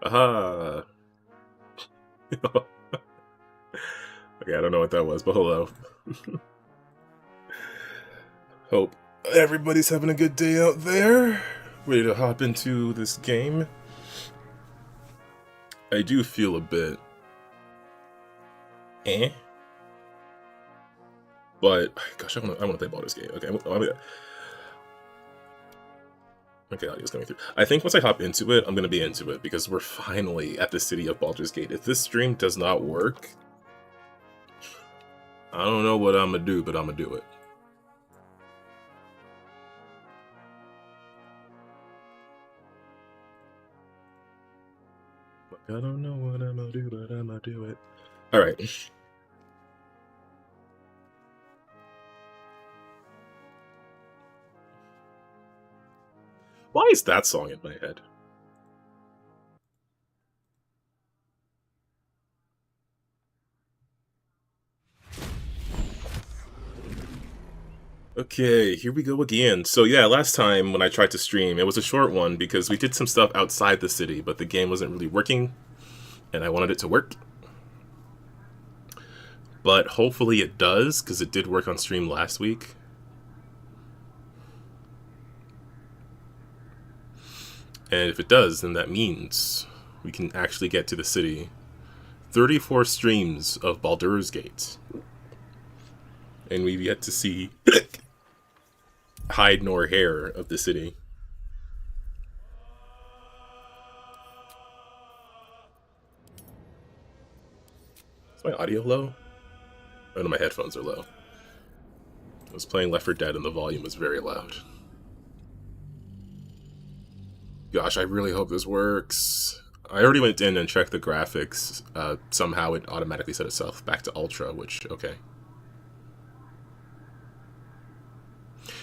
Aha! Okay, I don't know what that was, but hello. Hope everybody's having a good day out there. Ready to hop into this game. I do feel a bit eh, but gosh, I want to play Baldur's Gate. Okay, audio's coming through. I think once I hop into it, I'm gonna be into it because we're finally at the city of Baldur's Gate. If this stream does not work, I don't know what I'm gonna do, but I'm gonna do it. I don't know what I'm gonna do, but I'm gonna do it. Alright. Why is that song in my head? Okay, here we go again. So yeah, last time when I tried to stream, it was a short one because we did some stuff outside the city, but the game wasn't really working, and I wanted it to work. But hopefully it does, because it did work on stream last week. And if it does, then that means we can actually get to the city. 34 streams of Baldur's Gate. And we've yet to see hide nor hair of the city. Is my audio low? Oh no, my headphones are low. I was playing Left 4 Dead and the volume was very loud. Gosh, I really hope this works. I already went in and checked the graphics. Somehow it automatically set itself back to Ultra, which, okay.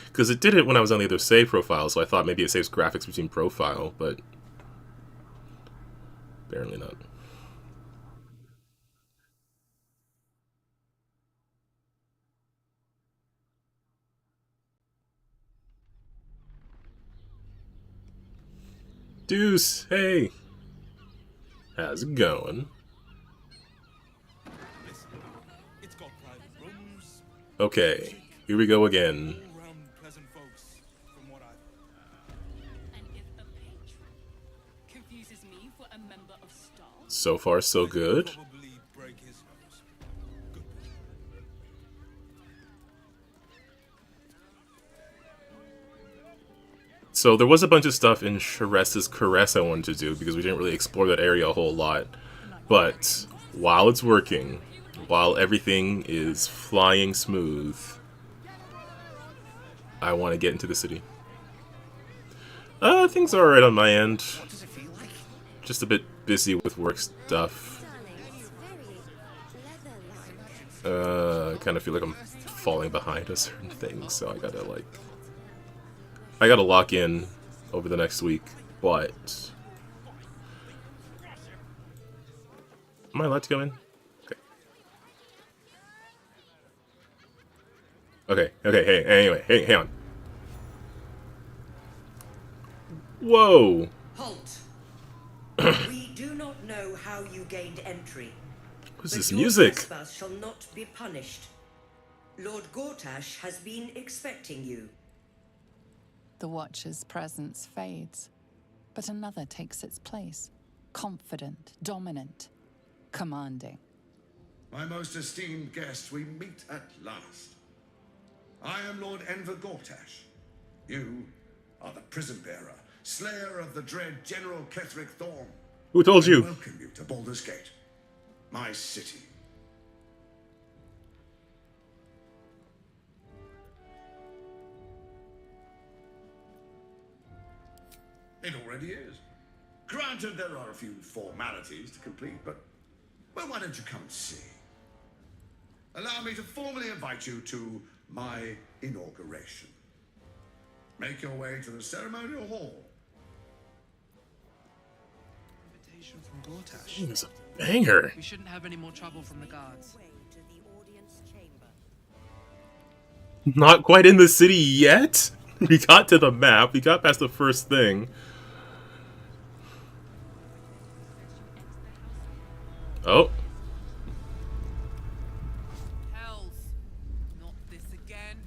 Because it did it when I was on the other save profile, so I thought maybe it saves graphics between profile, but apparently not. Deuce, hey! How's it going? Okay, here we go again. So far, so good. So there was a bunch of stuff in Sharessa's Caress I wanted to do because we didn't really explore that area a whole lot. But while it's working, while everything is flying smooth, I want to get into the city. Things are alright on my end. Just a bit busy with work stuff. I kind of feel like I'm falling behind on certain things, so I gotta lock in over the next week, but... Am I allowed to go in? Okay, hey, anyway, hey, hang on. Whoa! Halt! We do not know how you gained entry. What's this music? Your trespass shall not be punished. Lord Gortash has been expecting you. The Watcher's presence fades, but another takes its place. Confident, dominant, commanding. My most esteemed guest, we meet at last. I am Lord Enver Gortash. You are the prison bearer, slayer of the dread General Ketheric Thorm. Who told you? I welcome you to Baldur's Gate, my city. It already is. Granted, there are a few formalities to complete, but well, why don't you come and see? Allow me to formally invite you to my inauguration. Make your way to the ceremonial hall. Invitation from Gortash. It's a banger. We shouldn't have any more trouble from the guards. Not quite in the city yet? We got to the map, we got past the first thing. Oh, Hells! Not this again.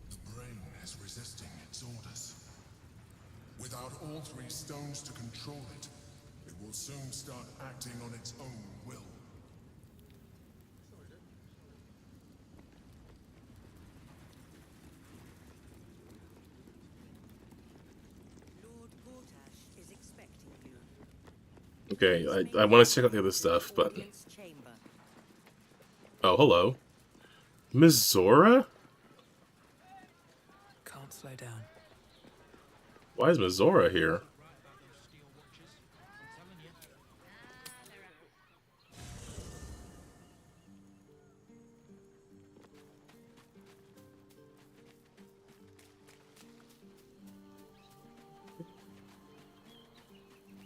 The brain is resisting its orders. Without all three stones to control it, it will soon start acting on its own will. Lord Gortash is expecting you. okay. I want to check out the other stuff, but Audience chamber. oh, hello, Miss Zora. Can't slow down. Why is Miss Zora here?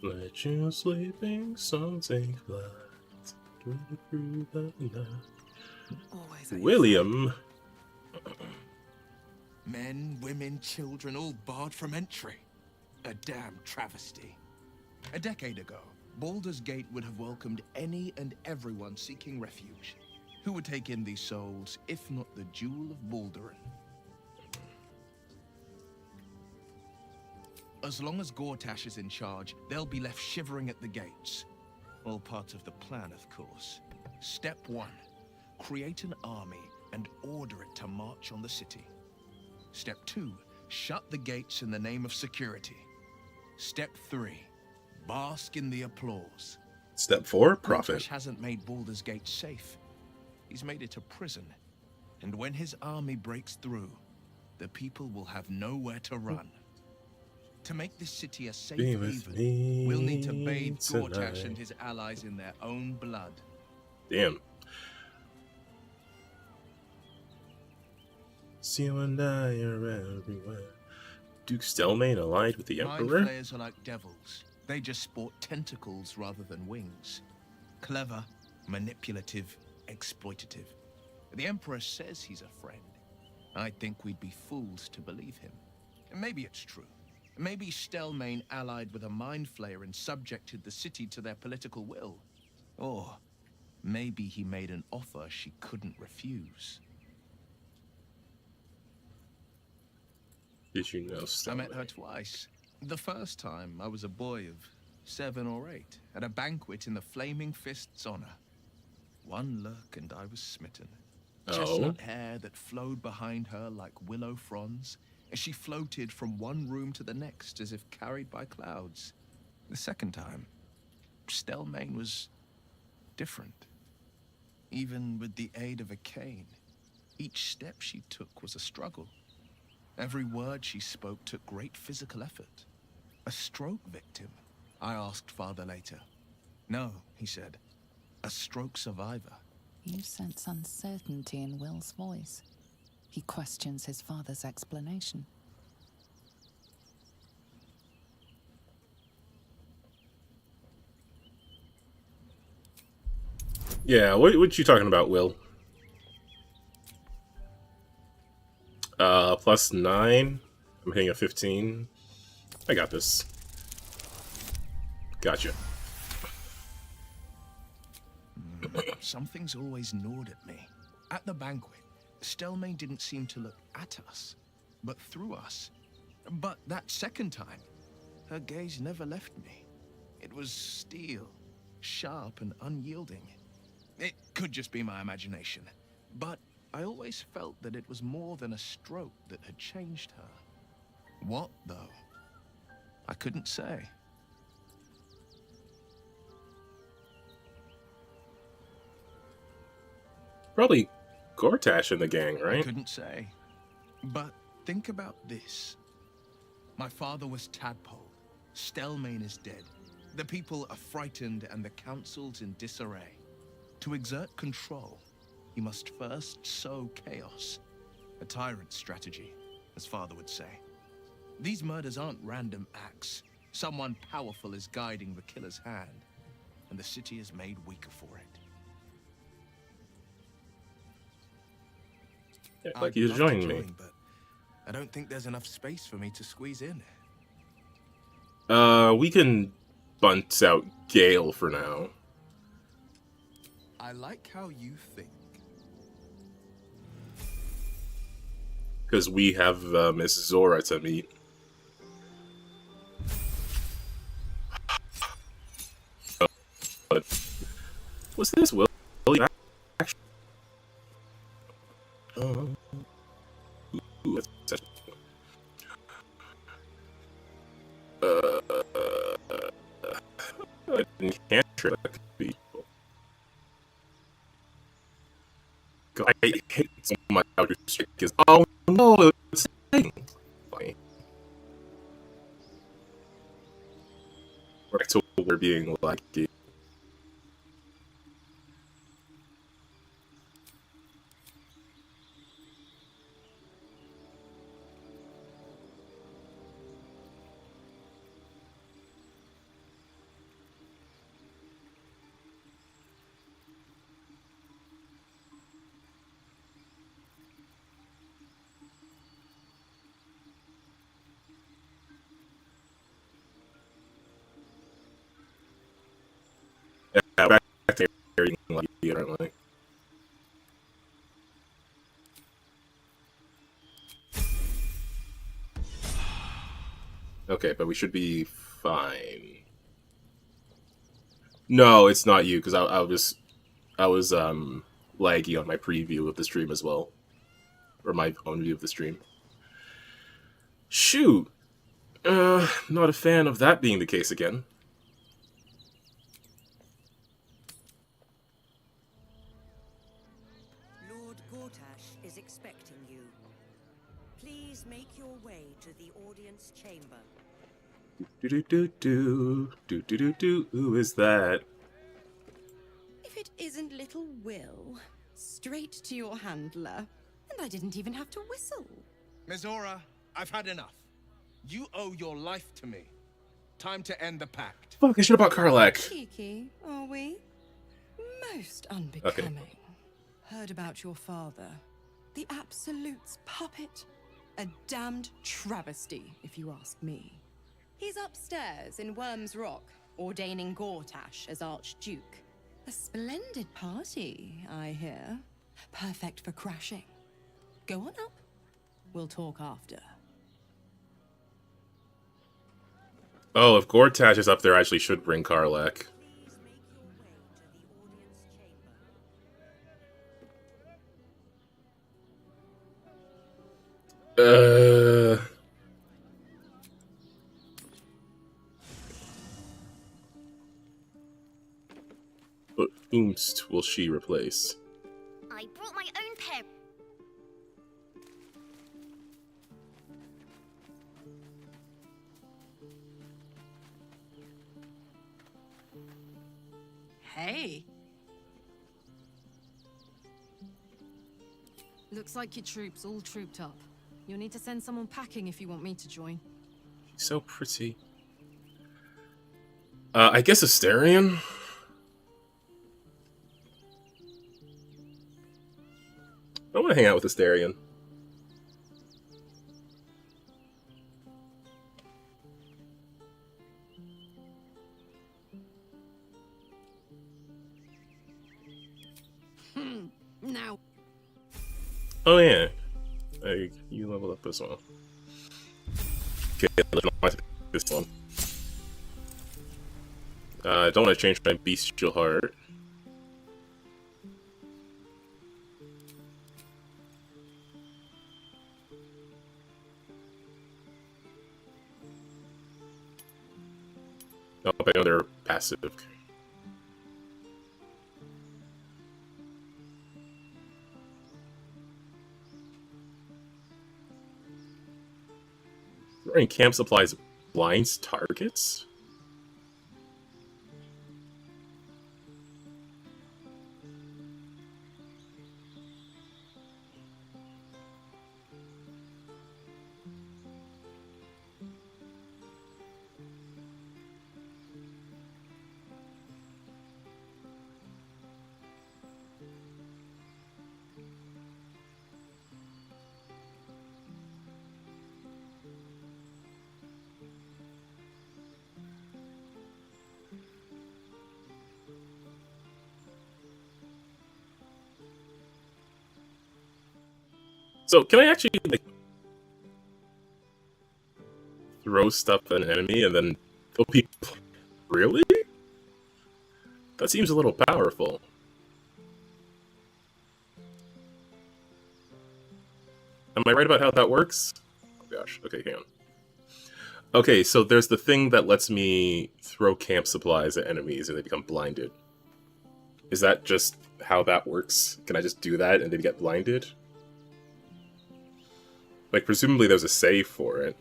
Let your sleeping son take flight through the night. Always at your William. Men, women, children, all barred from entry. A damn travesty. A decade ago, Baldur's Gate would have welcomed any and everyone seeking refuge. Who would take in these souls, if not the Jewel of Baldurin? As long as Gortash is in charge, they'll be left shivering at the gates. All part of the plan, of course. Step 1. Create an army and order it to march on the city. Step 2. Shut the gates in the name of security. Step 3. Bask in the applause. Step 4, profit. Gortash hasn't made Baldur's Gate safe. He's made it a prison. And when his army breaks through, the people will have nowhere to run. To make this city a safe Be with haven, me we'll need to bathe tonight. Gortash and his allies in their own blood. Damn. See you and I are everywhere. Duke Stelmane allied with the Mind Emperor? flayers are like devils. They just sport tentacles rather than wings. Clever, manipulative, exploitative. The Emperor says he's a friend. I think we'd be fools to believe him. And maybe it's true. Maybe Stelmane allied with a mind flayer and subjected the city to their political will. Or maybe he made an offer she couldn't refuse. Did you know I Stelmane? met her twice. The first time, I was a boy of 7 or 8, at a banquet in the Flaming Fist's honor. One look and I was smitten. Oh. Chestnut hair that flowed behind her like willow fronds, as she floated from one room to the next as if carried by clouds. The second time, Stelmane was different. Even with the aid of a cane, each step she took was a struggle. Every word she spoke took great physical effort. A stroke victim? I asked father later. No, he said. A stroke survivor. You sense uncertainty in Will's voice. He questions his father's explanation. Yeah, what you talking about, Will? +9. I'm hitting a 15. I got this. Gotcha. Something's always gnawed at me. At the banquet, Stelmane didn't seem to look at us, but through us. But that second time, her gaze never left me. It was steel, sharp and unyielding. It could just be my imagination, but I always felt that it was more than a stroke that had changed her. What, though? I couldn't say. Probably Gortash in the gang, I right? couldn't say. But think about this. My father was Tadpole. Stelmane is dead. The people are frightened and the council's in disarray. To exert control, he must first sow chaos. A tyrant's strategy, as father would say. These murders aren't random acts. Someone powerful is guiding the killer's hand, and the city is made weaker for it. Yeah, like I'd he's love to joining me. join, but I don't think there's enough space for me to squeeze in. We can bunt out Gale for now. I like how you think. Because we have Miss Zora to meet. But what's this, Will? Ooh, that's such- I can't sure that could be. God, I hate so much how restrict is. Oh no, it's saying. Funny. Right, so we're being like. Back to like, aren't we? Okay, but we should be fine. No, it's not you because I was laggy on my preview of the stream as well, or my own view of the stream. Shoot, not a fan of that being the case again. Lord Gortash is expecting you. Please make your way to the audience chamber. Do do do do do do do do. Who is that? If it isn't little Will, straight to your handler. And I didn't even have to whistle. Mizora, I've had enough. You owe your life to me. Time to end the pact. Fuck, I should have bought Karlak. Cheeky, are we? Most unbecoming. Okay. Heard about your father. The Absolute's puppet. A damned travesty, if you ask me. He's upstairs in Worm's Rock, ordaining Gortash as Archduke. A splendid party, I hear. Perfect for crashing. Go on up. We'll talk after. Oh, if Gortash is up there, I actually should bring Karlak. Please make your way to the audience chamber. But whomst will she replace? I brought my own pair. Hey. Looks like your troops all trooped up. You'll need to send someone packing if you want me to join. She's so pretty. I guess Asterion? I want to hang out with Asterion. Now. Oh yeah. You level up as well. Okay, let's this one. I don't want to change my bestial heart. Oh, I know they're passive. Wearing camp supplies blinds targets? So can I actually like throw stuff at an enemy and then kill people? Really? That seems a little powerful. Am I right about how that works? Oh gosh, okay, hang on. Okay, so there's the thing that lets me throw camp supplies at enemies and they become blinded. Is that just how that works? Can I just do that and they get blinded? Like, presumably there's a save for it.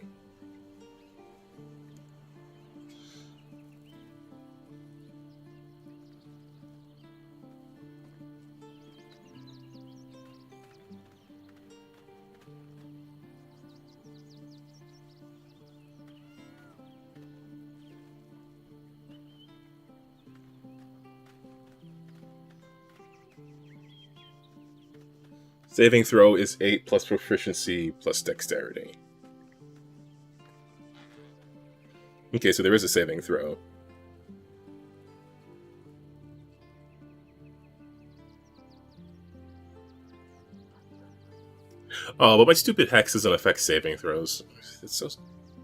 Saving throw is 8 plus proficiency plus dexterity. Okay, so there is a saving throw. Oh, but my stupid hex doesn't affect saving throws. It's so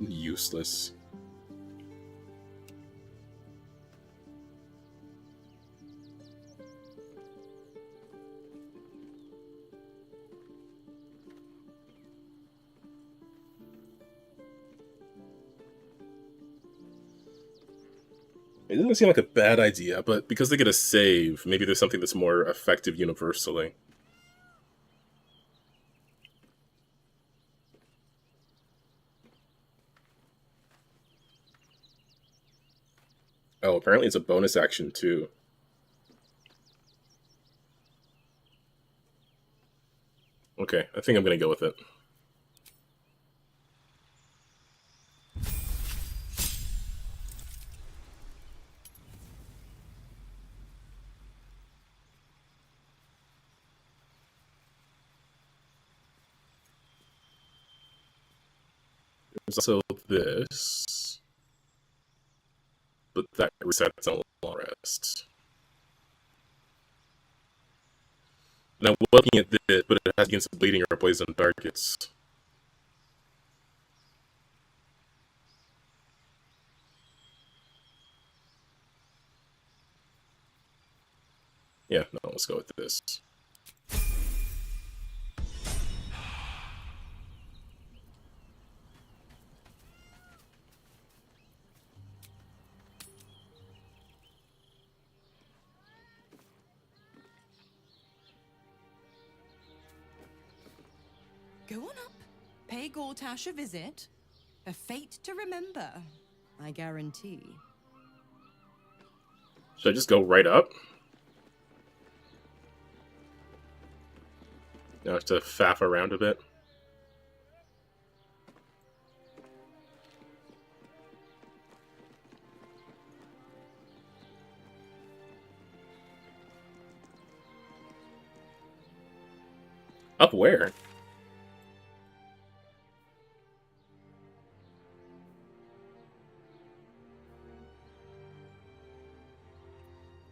useless. It doesn't seem like a bad idea, but because they get a save, maybe there's something that's more effective universally. Oh, apparently it's a bonus action too. Okay, I think I'm gonna go with it. There's also this, but that resets on long rest. Now, looking at this, but it has against bleeding or poison targets. Yeah, no, let's go with this. Go on up. Pay Gortash a visit. A fate to remember, I guarantee. Should I just go right up? Now I have to faff around a bit. Up where?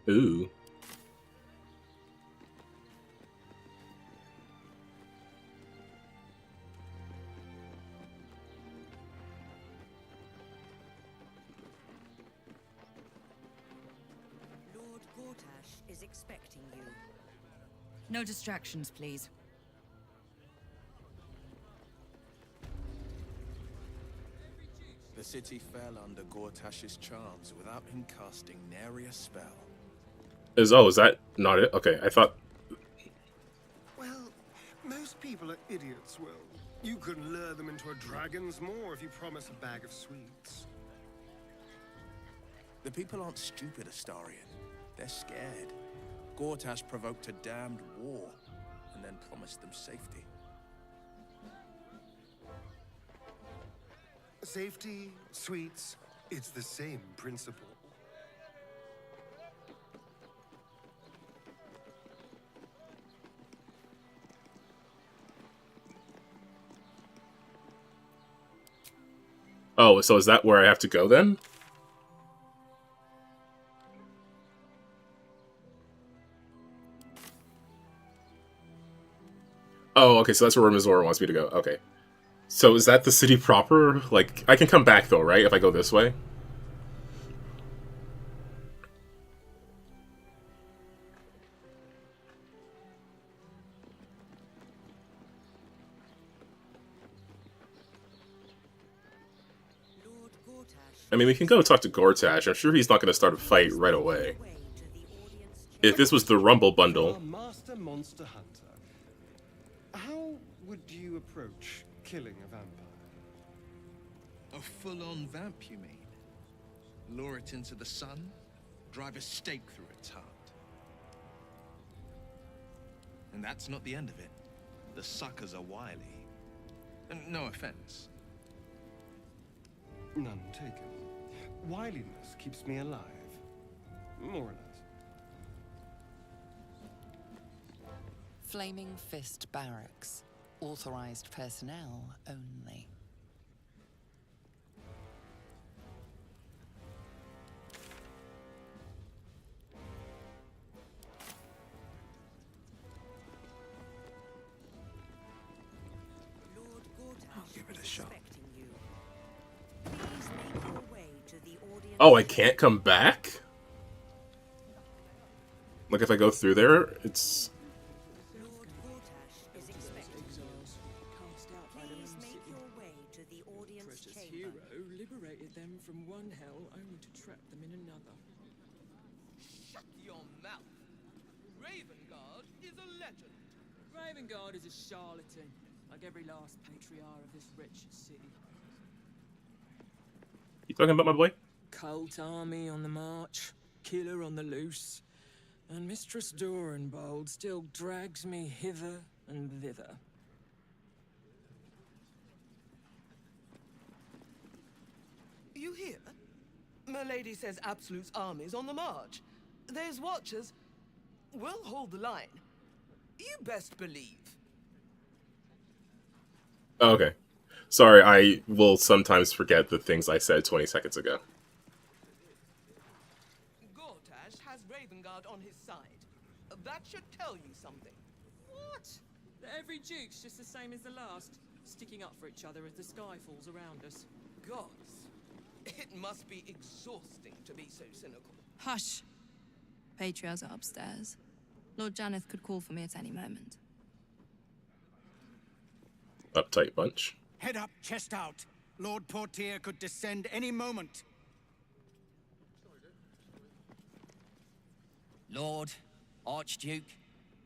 Ooh. Lord Gortash is expecting you. No distractions, please. The city fell under Gortash's charms without him casting nary a spell. Is that not it? Okay, I thought... Well, most people are idiots, Will. You can lure them into a dragon's maw if you promise a bag of sweets. The people aren't stupid, Astarion. They're scared. Gortash provoked a damned war, and then promised them safety. Safety, sweets, it's the same principle. Oh, so is that where I have to go then? Oh, okay, so that's where Mizora wants me to go. Okay. So is that the city proper? Like, I can come back though, right? If I go this way? Lord Gortash. I mean, we can go talk to Gortash. I'm sure he's not going to start a fight right away. Way to the audience If this was the Rumble Our bundle, master monster hunter. How would you approach killing a vampire? A full-on vamp, you mean? Lure it into the sun, drive a stake through its heart. And that's not the end of it. The suckers are wily. And no offense. None taken. Wiliness keeps me alive. More or less. Flaming Fist Barracks. Authorized personnel only. Lord Gortash. I'll give it a shot. Expecting you. Please make your way to the audience. oh, I can't come back? Like, if I go through there, it's... Lord Gortash is expecting you. Cast out by their Please own make city. your way to the audience Precious chamber. hero liberated them from one hell only to trap them in another. Shut your mouth. Ravengard is a legend. Ravengard is a charlatan, like every last patriarch of this wretched city. You talking about my boy? Cult army on the march, killer on the loose, and Mistress Dorenbold still drags me hither and thither. You hear? Milady says Absolute's army's on the march. There's watchers. We'll hold the line. You best believe. Oh, okay. Sorry, I will sometimes forget the things I said 20 seconds ago. Gortash has Ravengard on his side. That should tell you something. What? That every duke's just the same as the last, sticking up for each other as the sky falls around us. Gods, it must be exhausting to be so cynical. Hush. Patriarchs are upstairs. Lord Janeth could call for me at any moment. Uptight bunch. Head up, chest out. Lord Portier could descend any moment. Lord, Archduke,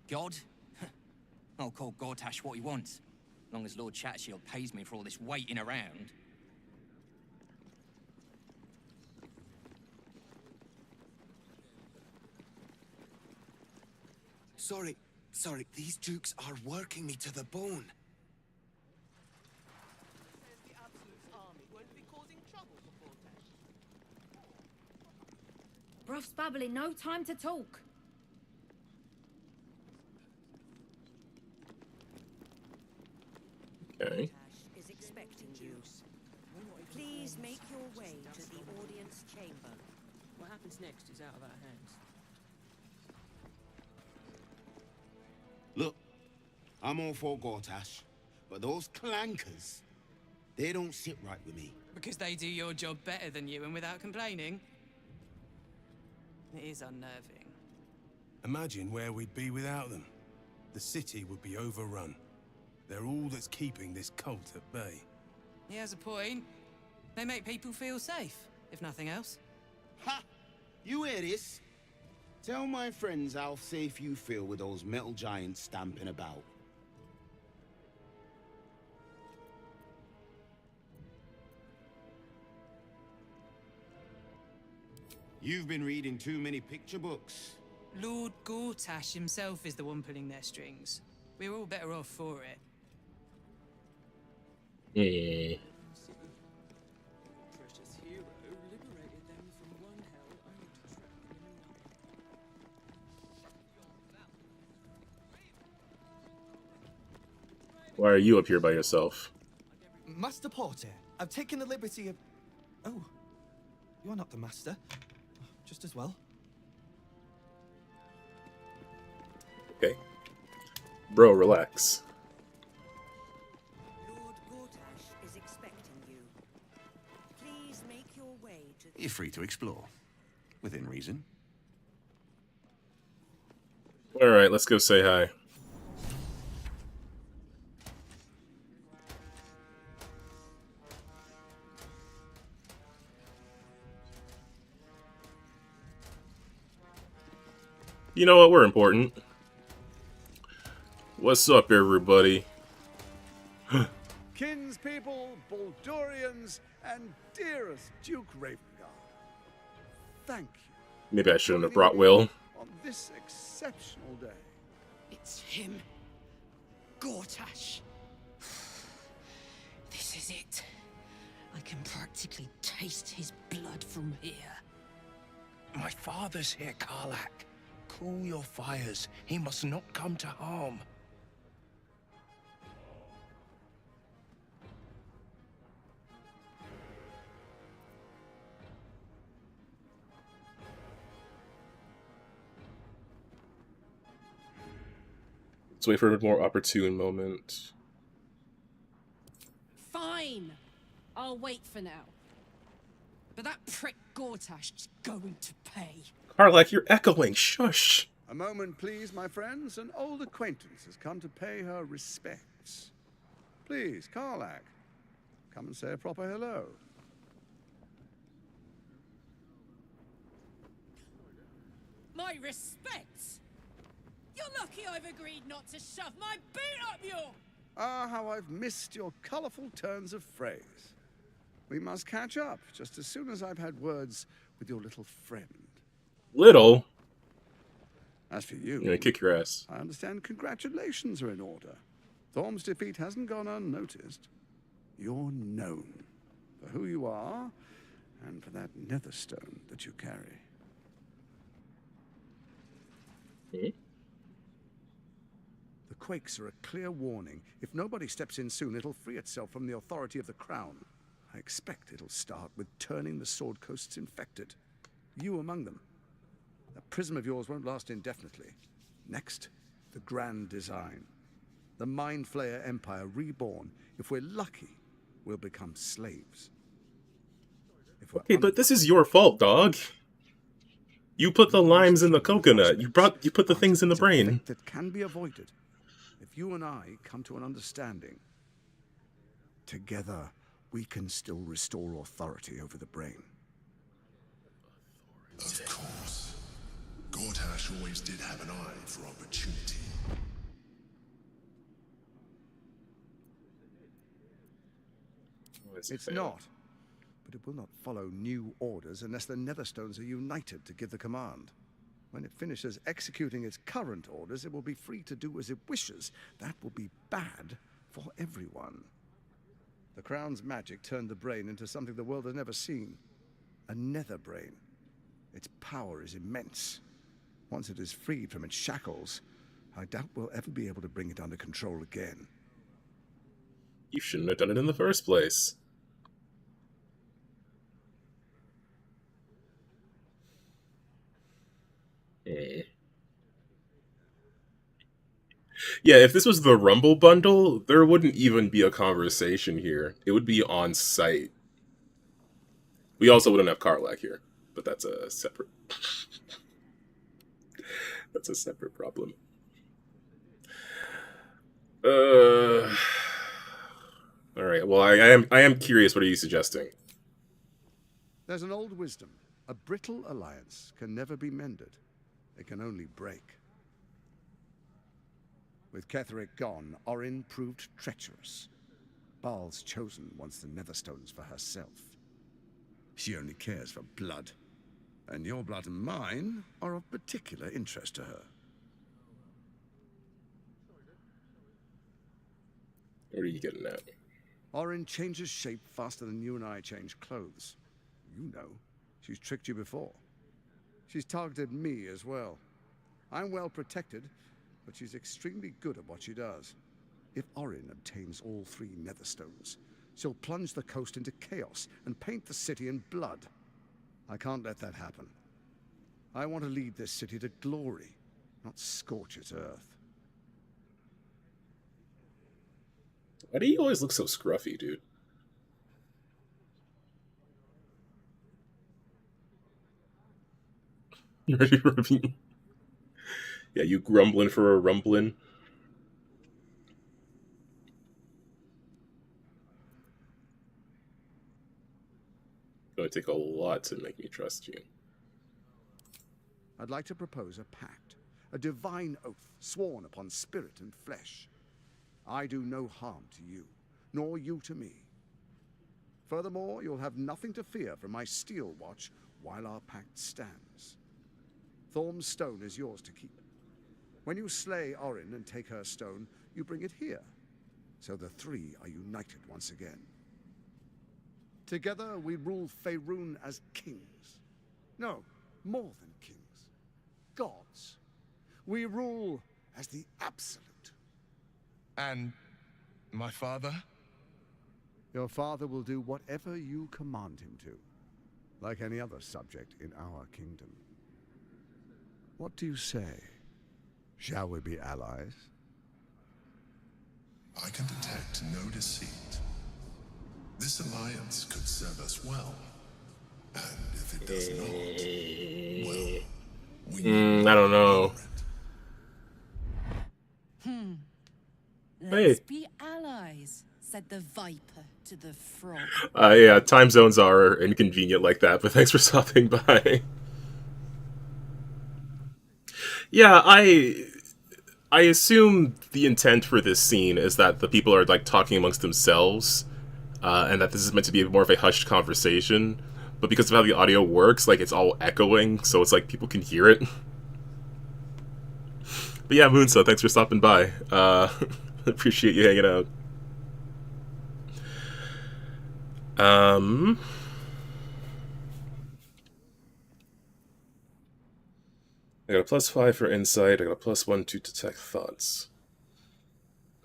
God. I'll call Gortash what he wants, as long as Lord Chatshield pays me for all this waiting around. Sorry, these dukes are working me to the bone. Says the Absolute's army won't be causing trouble for Gortash. Bruff's babbling, no time to talk. Okay. Gortash is expecting you. Please make your way to the audience chamber. What happens next is out of our hands. Look, I'm all for Gortash, but those clankers, they don't sit right with me. Because they do your job better than you and without complaining. It is unnerving. Imagine where we'd be without them. The city would be overrun. They're all that's keeping this cult at bay. He has a point. They make people feel safe, if nothing else. Ha! You hear this? Tell my friends how safe you feel with those metal giants stamping about. You've been reading too many picture books. Lord Gortash himself is the one pulling their strings. We're all better off for it. Yeah. Precious hero liberated them from one hell only to trap them in another. Why are you up here by yourself? Master Porter, I've taken the liberty of... Oh, you are not the master. Just as well. Okay. Bro, relax. You're free to explore. Within reason. Alright, let's go say hi. You know what? We're important. What's up, everybody? Kinspeople, Baldurians, and dearest Duke Ravengard, thank you. Maybe I shouldn't have brought Will. On this exceptional day. It's him. Gortash. This is it. I can practically taste his blood from here. My father's here, Karlak. Cool your fires. He must not come to harm. Let's wait for a more opportune moment. Fine. I'll wait for now. But that prick Gortash is going to pay. Karlak, you're echoing. Shush. A moment, please, my friends. An old acquaintance has come to pay her respects. Please, Karlak, come and say a proper hello. My respects? You're lucky I've agreed not to shove my boot up your... Ah, how I've missed your colourful turns of phrase. We must catch up just as soon as I've had words with your little friend. Little? As for you... I'm gonna kick your ass. I understand congratulations are in order. Thorm's defeat hasn't gone unnoticed. You're known for who you are and for that netherstone that you carry. Hmm? The quakes are a clear warning. If nobody steps in soon, it'll free itself from the authority of the crown. I expect it'll start with turning the Sword Coasts infected. You among them. That prism of yours won't last indefinitely. Next, the grand design. The Mind Flayer Empire reborn. If we're lucky, we'll become slaves. Okay, but this is your fault, dog. You put the limes in the coconut. You put the things in the brain. That can be avoided if you and I come to an understanding. Together, we can still restore authority over the brain. Of course. Gortash always did have an eye for opportunity. It's not. But it will not follow new orders unless the Netherstones are united to give the command. When it finishes executing its current orders, it will be free to do as it wishes. That will be bad for everyone. The Crown's magic turned the brain into something the world has never seen. A nether brain. Its power is immense. Once it is freed from its shackles, I doubt we'll ever be able to bring it under control again. You shouldn't have done it in the first place. Yeah, if this was the Rumble bundle, there wouldn't even be a conversation here. It would be on site. We also wouldn't have Karlak here, but that's a separate... that's a separate problem. Alright, well, I am curious. What are you suggesting? There's an old wisdom. A brittle alliance can never be mended. It can only break. With Ketheric gone, Orin proved treacherous. Baal's chosen wants the Netherstones for herself. She only cares for blood. And your blood and mine are of particular interest to her. What are you getting at? Orin changes shape faster than you and I change clothes. You know, she's tricked you before. She's targeted me as well. I'm well protected, but she's extremely good at what she does. If Orin obtains all 3 Netherstones, she'll plunge the coast into chaos and paint the city in blood. I can't let that happen. I want to lead this city to glory, not scorch its earth. Why do you always look so scruffy, dude? You ready for a bean? Yeah, you grumbling for a rumbling. It's gonna take a lot to make me trust you. I'd like to propose a pact, a divine oath sworn upon spirit and flesh. I do no harm to you, nor you to me. Furthermore, you'll have nothing to fear from my steel watch while our pact stands. Thorm's stone is yours to keep. When you slay Orin and take her stone, you bring it here, so the three are united once again. Together we rule Faerun as kings. No, more than kings. Gods. We rule as the Absolute. And my father? Your father will do whatever you command him to, like any other subject in our kingdom. What do you say? Shall we be allies? I can detect no deceit. This alliance could serve us well. And if it does not, well, I don't know. Let's be allies, said the viper to the frog. Yeah, time zones are inconvenient like that, but thanks for stopping by. Yeah, I assume the intent for this scene is that the people are like talking amongst themselves, and that this is meant to be more of a hushed conversation. But because of how the audio works, like it's all echoing, so it's like people can hear it. But yeah, Moonsa, thanks for stopping by. Appreciate you hanging out. I got a +5 for insight. I got a +1 to detect thoughts.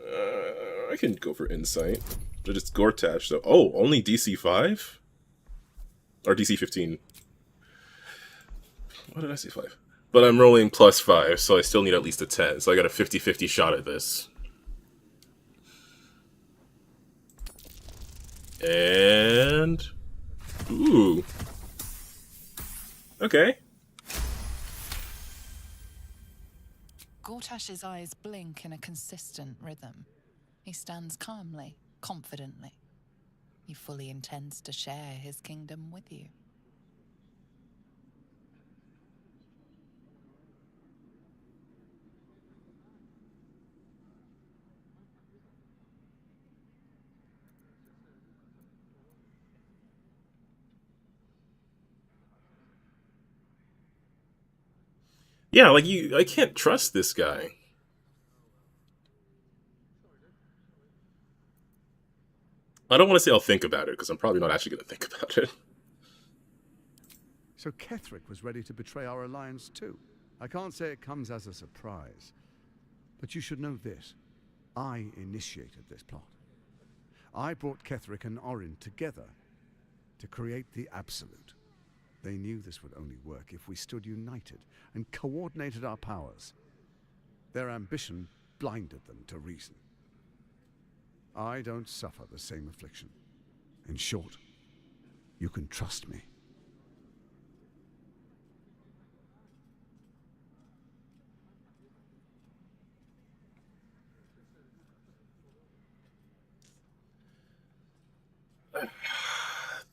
I can go for insight. But it's Gortash, though. Oh, only DC 5? Or DC 15. What did I say 5? But I'm rolling +5, so I still need at least a 10. So I got a 50-50 shot at this. And... Ooh. Okay. Gortash's eyes blink in a consistent rhythm. He stands calmly, confidently. He fully intends to share his kingdom with you. Yeah, like I can't trust this guy. I don't want to say I'll think about it, because I'm probably not actually going to think about it. So Ketheric was ready to betray our alliance too. I can't say it comes as a surprise. But you should know this. I initiated this plot. I brought Ketheric and Orin together to create the Absolute. They knew this would only work if we stood united and coordinated our powers. Their ambition blinded them to reason. I don't suffer the same affliction. In short, you can trust me.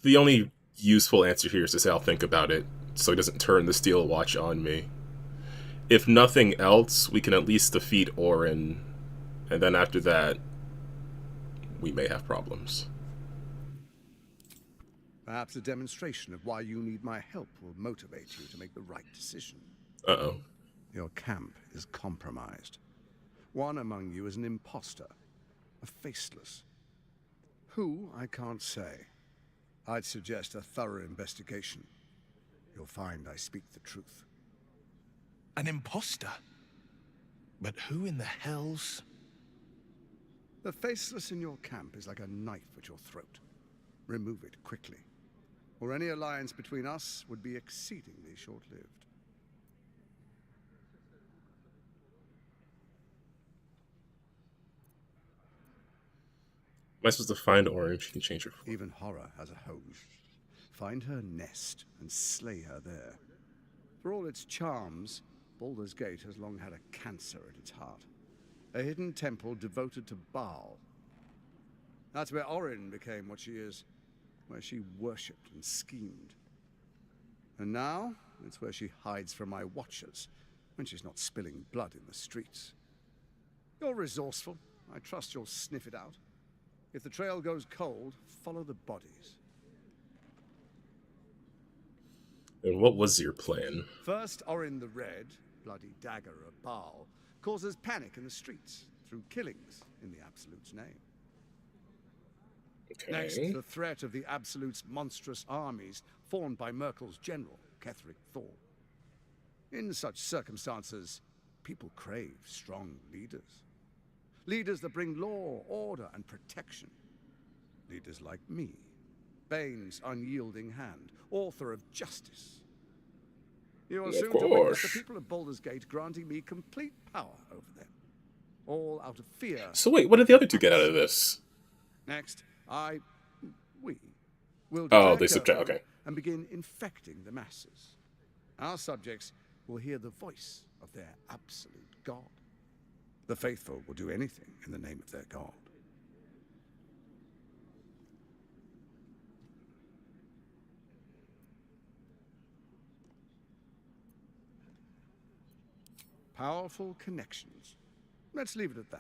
The only useful answer here is to say I'll think about it, so he doesn't turn the steel watch on me. If nothing else, we can at least defeat Orin, and then after that, we may have problems. Perhaps a demonstration of why you need my help will motivate you to make the right decision. Uh-oh. Your camp is compromised. One among you is an imposter, a faceless. Who, I can't say. I'd suggest a thorough investigation. You'll find I speak the truth. An imposter? But who in the hell's... The faceless in your camp is like a knife at your throat. Remove it quickly, or any alliance between us would be exceedingly short-lived. Am I supposed to find Orin? She can change her form. Even horror has a home. Find her nest and slay her there. For all its charms, Baldur's Gate has long had a cancer at its heart. A hidden temple devoted to Baal. That's where Orin became what she is, where she worshipped and schemed. And now, it's where she hides from my watchers, when she's not spilling blood in the streets. You're resourceful. I trust you'll sniff it out. If the trail goes cold, follow the bodies. And what was your plan? First, Orin the Red, bloody dagger of Baal, causes panic in the streets through killings in the Absolute's name. Okay. Next, the threat of the Absolute's monstrous armies formed by Merkel's general, Ketheric Thor. In such circumstances, people crave strong leaders. Leaders that bring law, order, and protection. Leaders like me, Bane's unyielding hand, author of justice. You are soon to witness the people of Baldur's Gate granting me complete power over them. All out of fear. So wait, what did the other two get out of this? Next, we will Oh, they subject, okay. and begin infecting the masses. Our subjects will hear the voice of their absolute God. The faithful will do anything in the name of their God. Powerful connections. Let's leave it at that.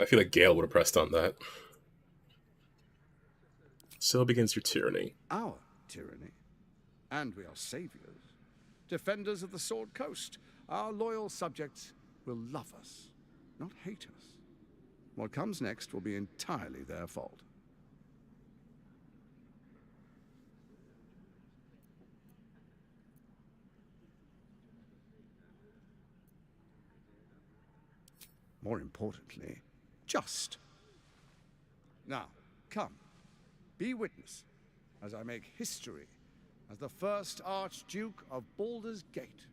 I feel like Gale would have pressed on that. So begins your tyranny. Our tyranny. And we are saviors. Defenders of the Sword Coast. Our loyal subjects will love us, not hate us. What comes next will be entirely their fault. More importantly, just. Now, come, be witness as I make history as the first Archduke of Baldur's Gate.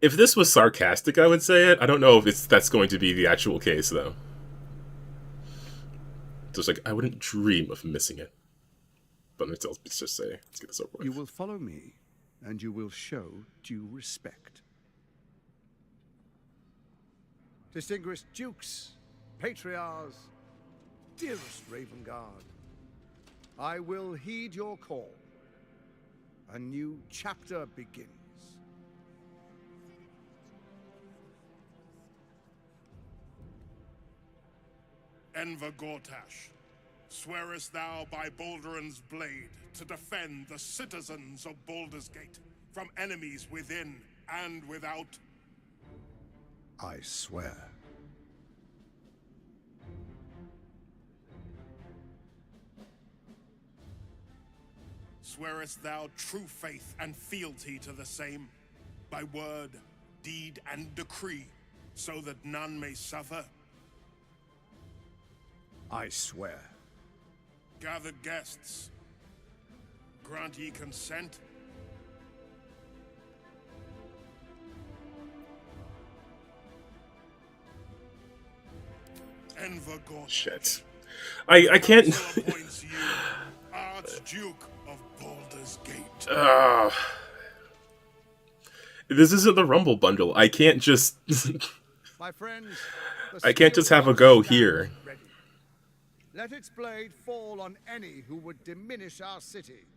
If this was sarcastic, I would say it. I don't know if that's going to be the actual case, though. Just like, I wouldn't dream of missing it. But let's just say, let's get this over with. You will follow me, and you will show due respect. Distinguished dukes, patriarchs, dearest Ravengard, I will heed your call. A new chapter begins. Enver Gortash, swearest thou by Balduran's blade to defend the citizens of Baldur's Gate from enemies within and without? I swear. Swearest thou true faith and fealty to the same, by word, deed, and decree, so that none may suffer? I swear. Gathered guests, grant ye consent? Enver Gortash. Shit. I can't. appoints you Archduke of Baldur's Gate. This isn't the Rumble bundle. I can't just. My friends, I can't just have a go here. ready. Let its blade fall on any who would diminish our city.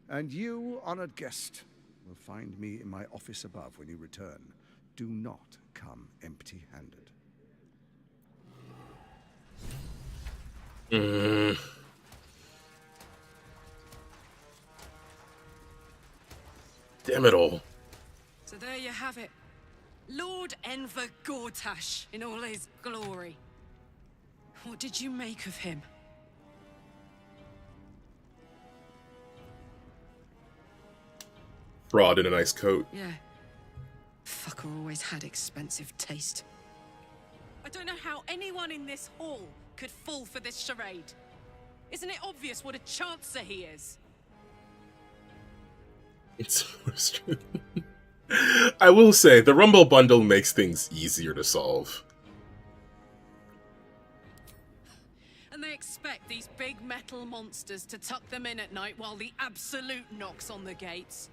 And you, honored guest, will find me in my office above when you return. Do not come empty-handed. Damn it all. So there you have it. Lord Enver Gortash in all his glory. What did you make of him? Broad in a nice coat. Yeah. Fucker always had expensive taste. I don't know how anyone in this hall could fall for this charade. Isn't it obvious what a chancer he is? It's true. I will say, the Rumble bundle makes things easier to solve. And they big metal monsters to tuck them in at night while the Absolute knocks on the gates.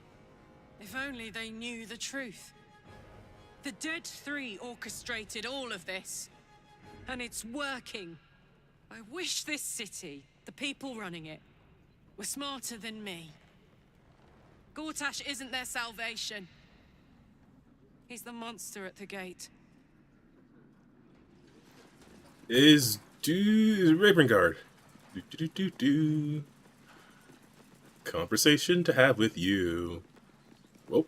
If only they knew the truth. The Dead Three orchestrated all of this. And it's working. I wish this city, the people running it, were smarter than me. Gortash isn't their salvation. He's the monster at the gate. Is Raven Guard. Conversation to have with you. Whoa.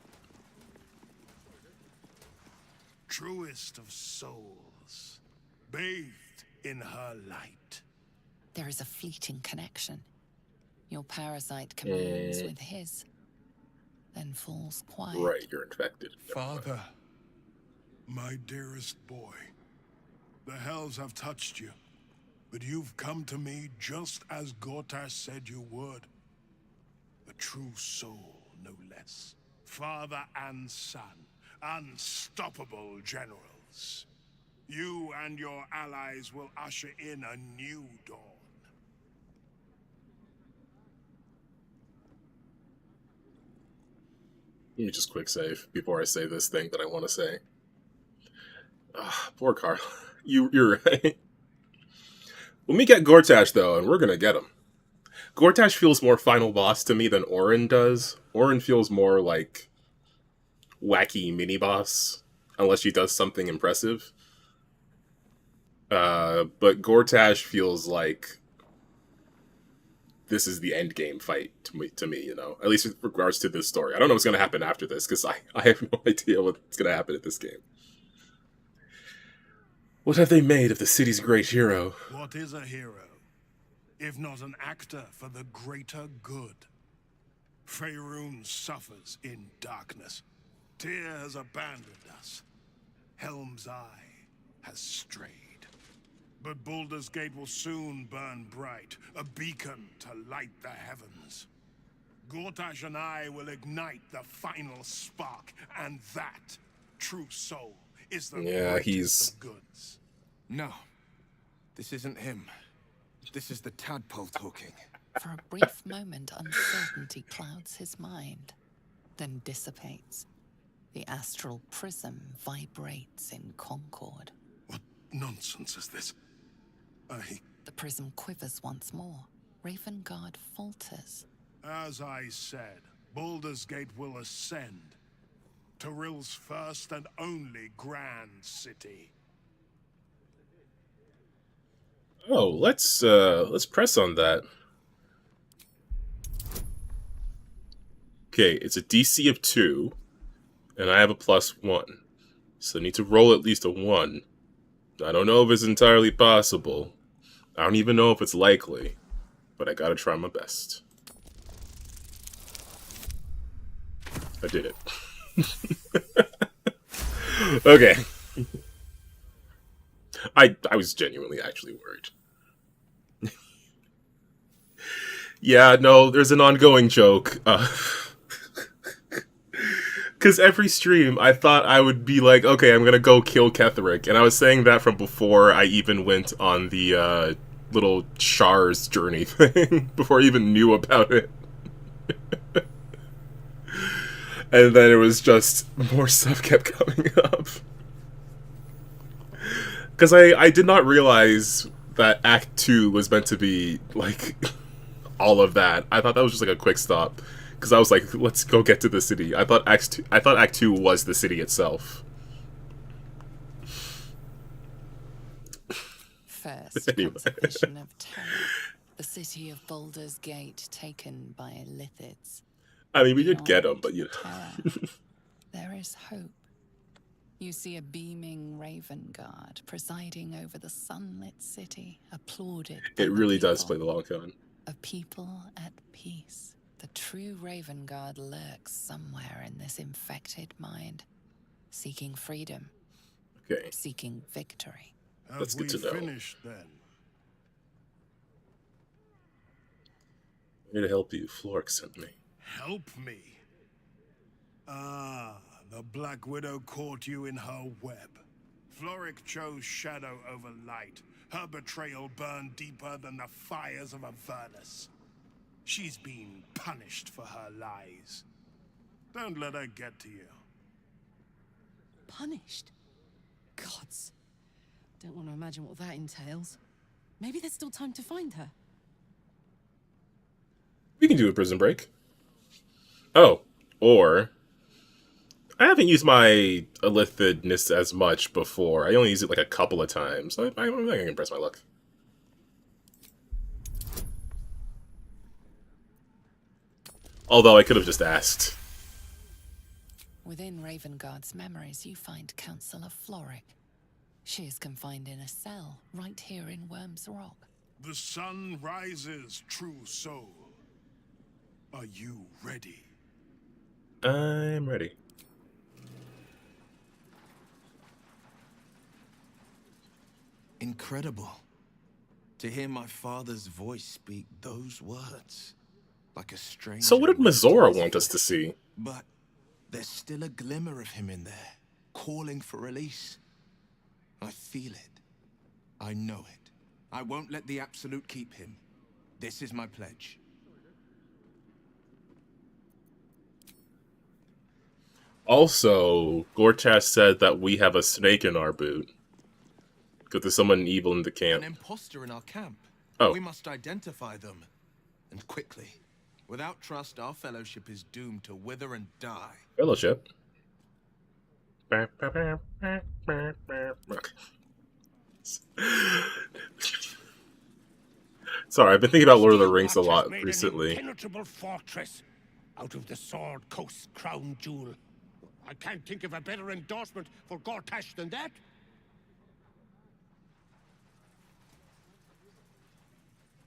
Truest of souls, bathed in her light. There is a fleeting connection. Your parasite communes with his, then falls quiet. Right, you're infected. Father, my dearest boy, the hells have touched you, but you've come to me just as Gortash said you would. A true soul, no less. Father and son, unstoppable generals. You and your allies will usher in a new dawn. Let me just quick save before I say this thing that I want to say. Poor Carl. You're right. When we get Gortash, though, and we're going to get him. Gortash feels more final boss to me than Orin does. Orin feels more like wacky mini-boss, unless she does something impressive. But Gortash feels like this is the end game fight to me, you know? At least with regards to this story. I don't know what's going to happen after this, because I have no idea what's going to happen at this game. What have they made of the city's great hero? What is a hero, if not an actor for the greater good? Faerun suffers in darkness. Tyr has abandoned us. Helm's Eye has strayed. But Baldur's Gate will soon burn bright, a beacon to light the heavens. Gortash and I will ignite the final spark, and that, true soul, is the greatest of goods. No, this isn't him. This is the tadpole talking. For a brief moment, uncertainty clouds his mind, then dissipates. The astral prism vibrates in concord. What nonsense is this? The prism quivers once more. Ravengard falters. As I said, Baldur's Gate will ascend. Tyrill's first and only grand city. Oh, let's press on that. Okay, it's a DC of 2, and I have a +1. So I need to roll at least a 1. I don't know if it's entirely possible. I don't even know if it's likely, but I gotta try my best. I did it. Okay. I was genuinely actually worried. Yeah, no, there's an ongoing joke. Because every stream, I thought I would be like, okay, I'm gonna go kill Ketherick. And I was saying that from before I even went on the little Char's journey thing. Before I even knew about it. And then it was just, more stuff kept coming up. Because I did not realize that Act 2 was meant to be, like, all of that. I thought that was just like a quick stop. Because I was like, let's go get to the city. I thought Act 2 was the city itself. First consummation of terror. The city of Baldur's Gate taken by Lithids. I mean, we did get them, but you know. There is hope. You see a beaming Raven Guard presiding over the sunlit city, applauded. It really does play the long con. A people at peace. The true Raven Guard lurks somewhere in this infected mind, seeking freedom. Okay. Seeking victory. That's good to know. Finished then? I'm here to help you. Flork sent me. Help me? Ah, the Black Widow caught you in her web. Floric chose shadow over light. Her betrayal burned deeper than the fires of a furnace. She's been punished for her lies. Don't let her get to you. Punished? Gods. Don't want to imagine what that entails. Maybe there's still time to find her. We can do a prison break. Oh, or I haven't used my illithidness as much before. I only used it like a couple of times. I think I can press my luck. Although I could have just asked. Within Ravengard's memories, you find Councillor Floric. She is confined in a cell right here in Worm's Rock. The sun rises, true soul. Are you ready? I'm ready. Incredible. To hear my father's voice speak those words. Like a stranger. So what did Mazora want us to see? But there's still a glimmer of him in there, calling for release. I feel it. I know it. I won't let the Absolute keep him. This is my pledge. Also, Gortash said that we have a snake in our boot. Because there's someone evil in the camp. An imposter in our camp. Oh. We must identify them. And quickly. Without trust, our fellowship is doomed to wither and die. Fellowship? Sorry, I've been thinking about Lord of the Rings a lot recently. An impenetrable fortress out of the Sword Coast's crown jewel. I can't think of a better endorsement for Gortash than that.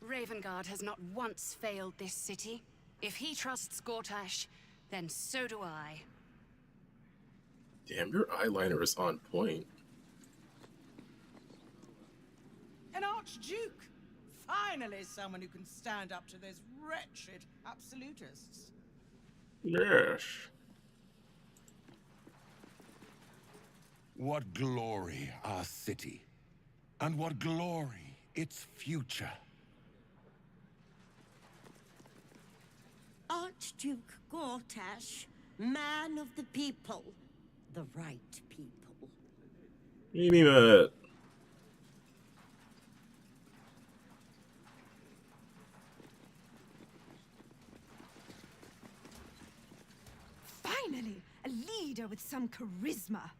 Ravengard has not once failed this city. If he trusts Gortash, then so do I. Damn, your eyeliner is on point. An Archduke! Finally someone who can stand up to those wretched absolutists. Yes. What glory our city, and what glory its future. Archduke Gortash, man of the people, the right people. You mean that? Finally, a leader with some charisma.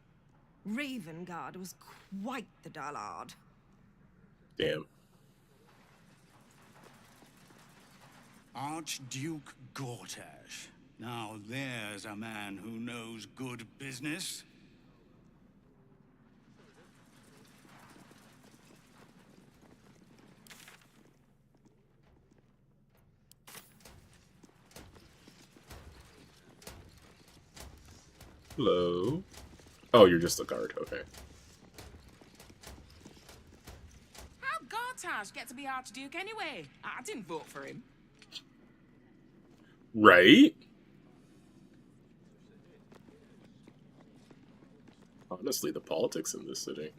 Ravengard was quite the dullard. Damn. Archduke Gortash. Now there's a man who knows good business. Hello. Oh, you're just a guard. Okay. How'd Gortash get to be Archduke anyway? I didn't vote for him. Right? Honestly, the politics in this city.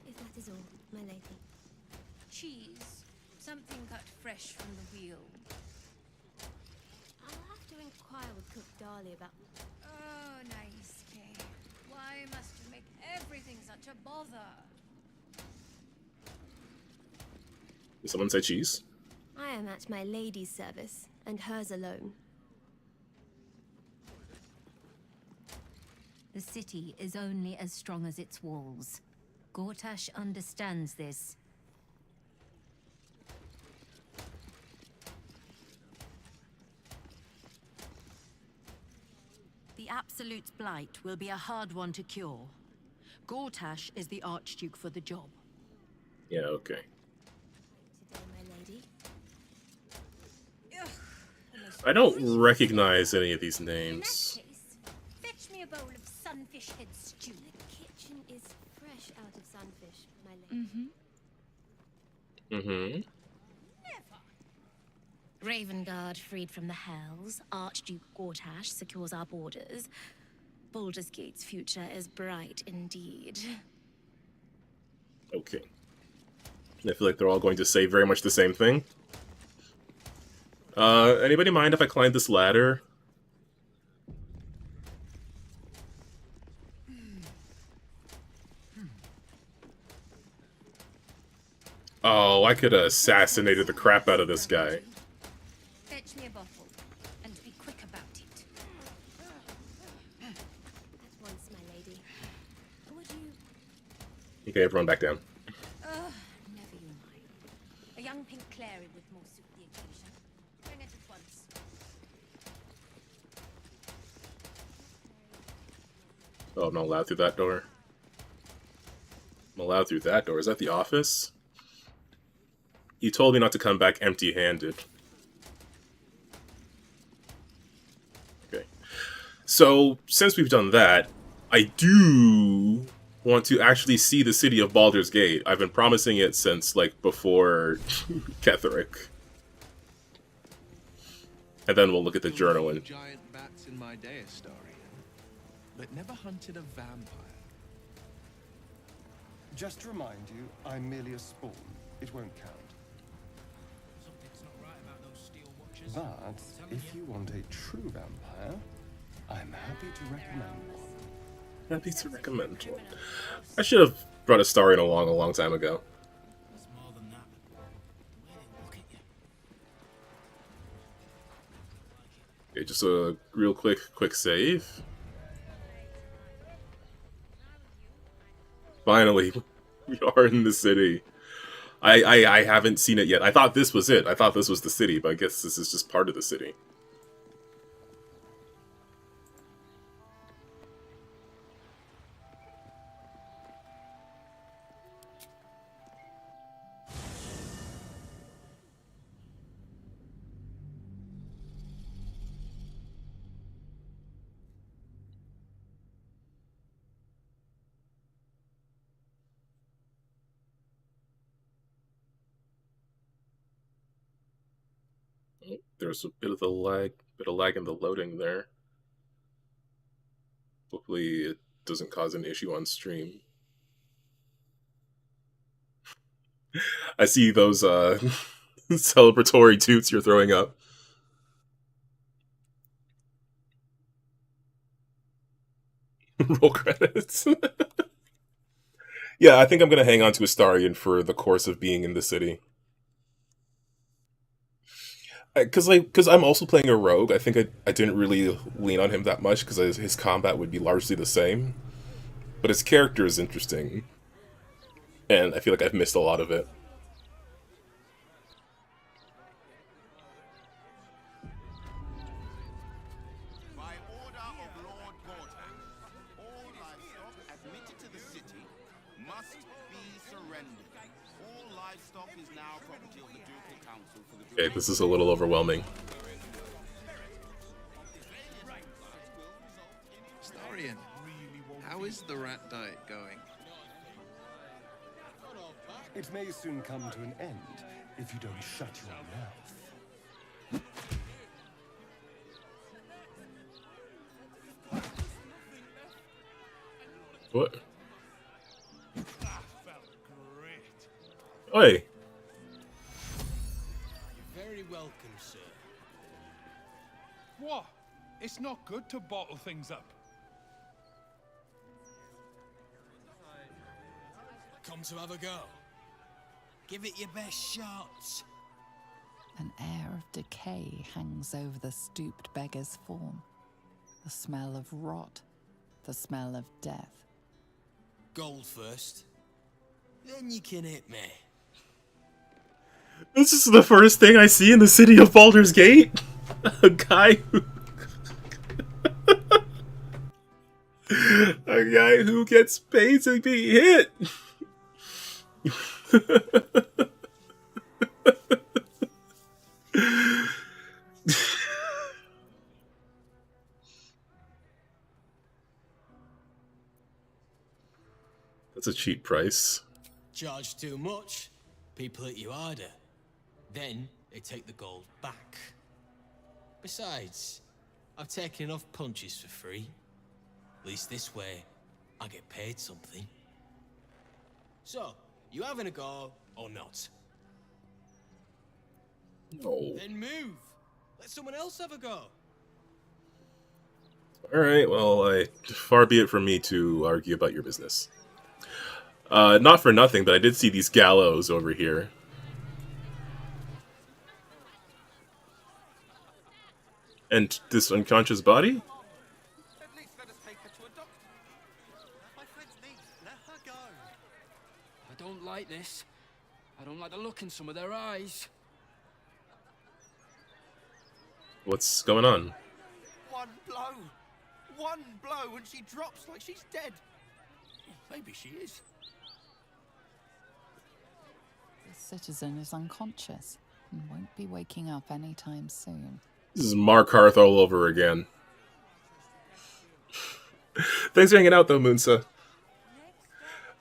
If that is all, my lady. Cheese. Something cut fresh from the wheel. I'll have to inquire with Cook Darley about... Oh, nice, Kay. Why must you make everything such a bother? Did someone say cheese? I am at my lady's service, and hers alone. The city is only as strong as its walls. Gortash understands this. The Absolute's blight will be a hard one to cure. Gortash is the Archduke for the job. Yeah, okay. Today, my lady. I don't recognize any of these names. Fetch me a bowl of sunfish head stew. The kitchen is fresh out of sunfish, my lady. Mm-hmm. Ravengard freed from the Hells, Archduke Gortash secures our borders. Baldur's Gate's future is bright indeed. Okay. I feel like they're all going to say very much the same thing. Anybody mind if I climb this ladder? Oh, I could have assassinated the crap out of this guy. Fetch me a bottle, and be quick about it. At once, my lady. Would you... Okay, everyone back down. Never you mind. A young pink clary would more suit the occasion. Bring it at once. Oh, I'm not allowed through that door. I'm allowed through that door. Is that the office? You told me not to come back empty-handed. Okay. So, since we've done that, I do want to actually see the city of Baldur's Gate. I've been promising it since, like, before Ketheric. And then we'll look at the journal and... Giant bats in my day, Astarion, but never hunted a vampire. Just to remind you, I'm merely a spawn. It won't count. But if you want a true vampire, I'm happy to recommend one. Happy to recommend one. I should have brought Astarion along a long time ago. Okay, just a real quick save. Finally, we are in the city. I haven't seen it yet. I thought this was it. I thought this was the city, but I guess this is just part of the city. There's a bit of lag in the loading there. Hopefully it doesn't cause an issue on stream. I see those celebratory toots you're throwing up. Roll credits. Yeah, I think I'm gonna hang on to Astarion for the course of being in the city. Because I'm also playing a rogue. I think I didn't really lean on him that much because his combat would be largely the same. But his character is interesting. And I feel like I've missed a lot of it. By order of Lord Gortash, all livestock admitted to the city must be surrendered. All livestock is now property of the Ducal Council for the... Okay, this is a little overwhelming. Astarion, how is the rat diet going? It may soon come to an end if you don't shut your mouth. What? Oi! Very welcome, sir. What? It's not good to bottle things up. Come to have a go. Give it your best shots. An air of decay hangs over the stooped beggar's form. The smell of rot, the smell of death. Gold first. Then you can hit me. This is the first thing I see in the city of Baldur's Gate? A guy who... A guy who gets paid to be hit! That's a cheap price. Charge too much, people hit you harder. Then they take the gold back. Besides, I've taken enough punches for free. At least this way, I get paid something. So, you having a go or not? No. Then move. Let someone else have a go. Alright, well, far be it from me to argue about your business. Not for nothing, but I did see these gallows over here. And this unconscious body? At least let us take her to a doctor. My friend's niece, let her go. I don't like this. I don't like the look in some of their eyes. What's going on? One blow and she drops like she's dead. Maybe she is. The citizen is unconscious and won't be waking up anytime soon. This is Mark Hearth all over again. Thanks for hanging out, though, Moonsa.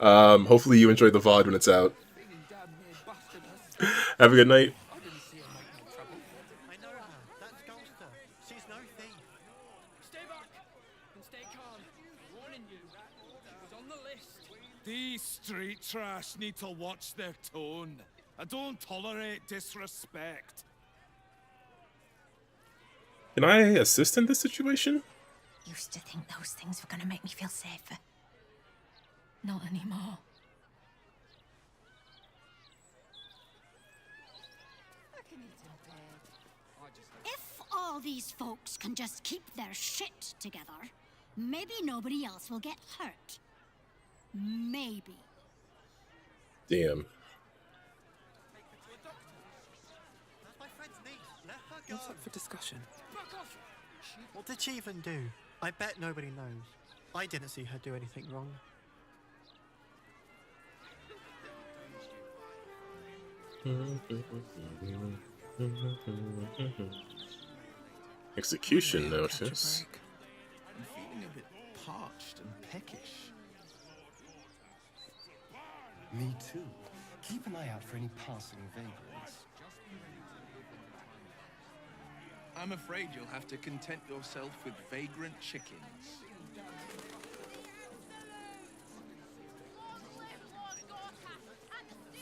Hopefully you enjoy the VOD when it's out. Have a good night. I know her. That's Golster. She's no thief. Stay back and stay calm. Warning you. It was on the list. These street trash need to watch their tone. I don't tolerate disrespect. Can I assist in this situation? Used to think those things were gonna make me feel safer. Not anymore. If all these folks can just keep their shit together, maybe nobody else will get hurt. Maybe. Damn. My friend's niece, let her go. What's up for discussion? What did she even do? I bet nobody knows. I didn't see her do anything wrong. Execution notice. I'm feeling a bit parched and peckish. Me too. Keep an eye out for any passing vagrants. I'm afraid you'll have to content yourself with vagrant chickens.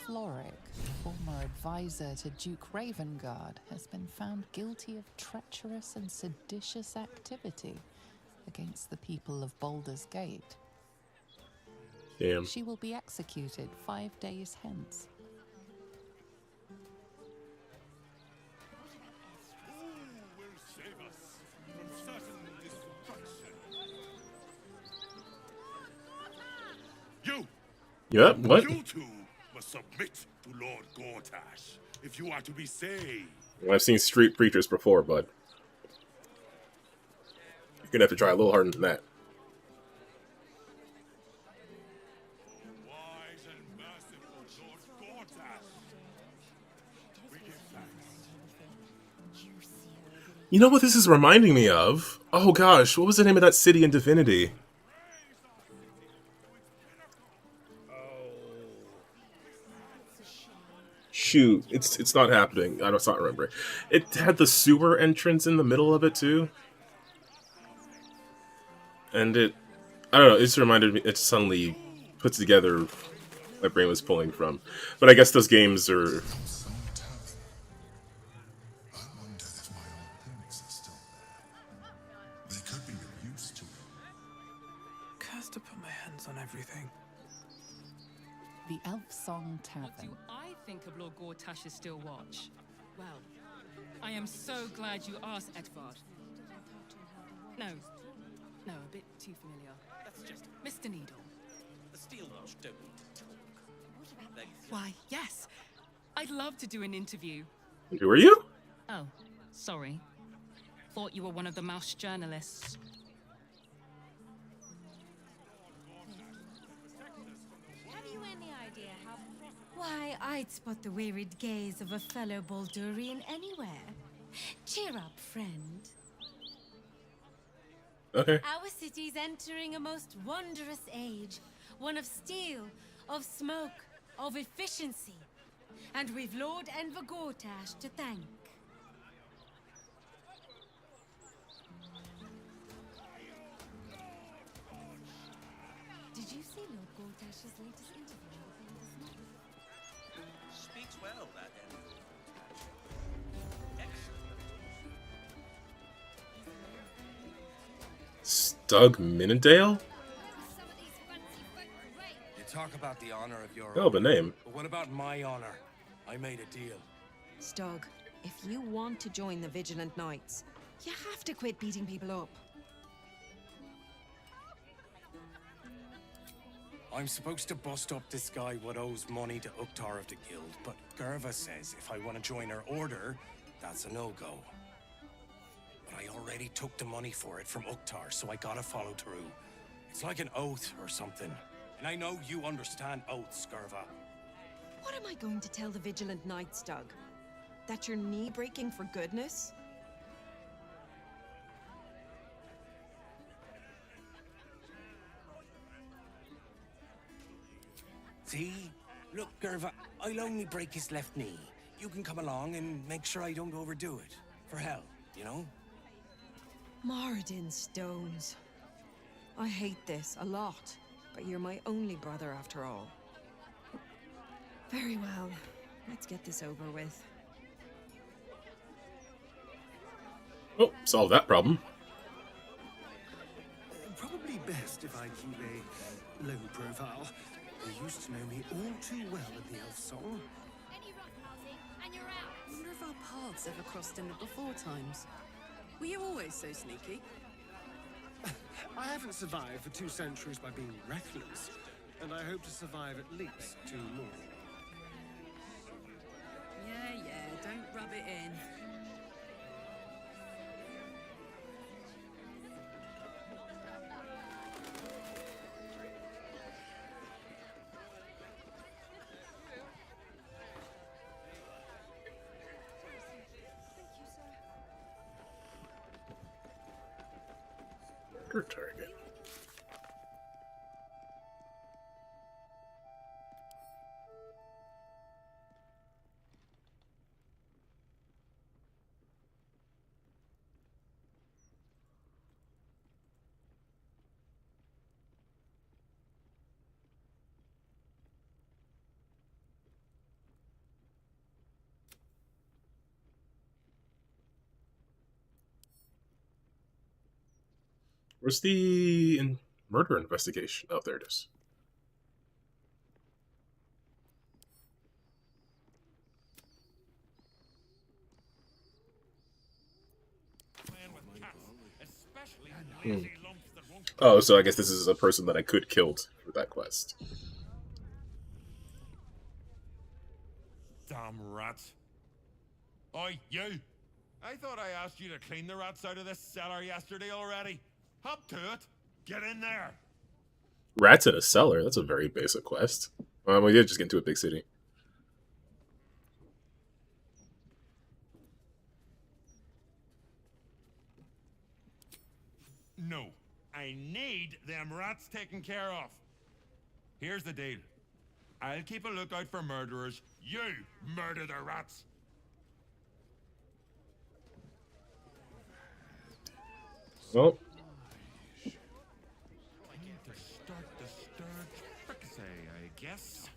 Floric, former advisor to Duke Ravengard, has been found guilty of treacherous and seditious activity against the people of Baldur's Gate. Damn. She will be executed 5 days hence. You! Yep, what? You two must submit to Lord Gortash if you are to be saved. I've seen street preachers before, but you're gonna have to try a little harder than that. Wise and merciful Lord Gortash. We give thanks. You know what this is reminding me of? Oh gosh, what was the name of that city in Divinity? Shoot, it's not happening. I don't remember. It had the sewer entrance in the middle of it too. And I don't know, it just reminded me, it suddenly put together my brain was pulling from. But I guess those games are... Cursed to put my hands on everything. The Elf Song Tavern. What do I think of Lord Gortash's still watch? Well, I am so glad you asked, Edvard. No, a bit too familiar. That's just Mr. Needle. the Steel Watch don't need to talk. Why, yes. I'd love to do an interview. Who are you? Oh, sorry. Thought you were one of the mouse journalists. Have you any idea how... Why, I'd spot the wearied gaze of a fellow Baldurian anywhere. Cheer up, friend. Okay. Our city's entering a most wondrous age. One of steel, of smoke, of efficiency. And we've Lord Enver Gortash to thank. see Lord Gortash's latest interview with Balder's mother? Speaks well, that Edward. Excellent. Stug Minadale? You talk about the honor of your Oh, the name. But what about my honor? I made a deal. Stug, if you want to join the Vigilant Knights, you have to quit beating people up. I'm supposed to bust up this guy what owes money to Uktar of the Guild, but Gerva says if I want to join her order, that's a no-go. But I already took the money for it from Uktar, so I gotta follow through. It's like an oath or something. And I know you understand oaths, Gerva. What am I going to tell the Vigilant Knights, Stug? That you're knee-breaking for goodness? See? Look, Gerva, I'll only break his left knee. You can come along and make sure I don't overdo it. For hell, you know? Moradin Stones. I hate this a lot, but you're my only brother after all. Very well. Let's get this over with. Oh, solve that problem. Probably best if I keep a low profile. You used to know me all too well at the Elf Song. I wonder if our paths ever crossed in the before times. Were you always so sneaky? I haven't survived for 2 centuries by being reckless, and I hope to survive at least 2 more. Yeah, don't rub it in. Murder target. Where's the murder investigation? Oh, there it is. Hmm. Oh, so I guess this is a person that I could killed for that quest. Damn rats. Oi, you! I thought I asked you to clean the rats out of this cellar yesterday already. Hop to it. Get in there. Rats in a cellar? That's a very basic quest. We did just get into a big city. No. I need them rats taken care of. Here's the deal. I'll keep a lookout for murderers. You murder the rats. Well, I need to start the sturge fricassee, I guess.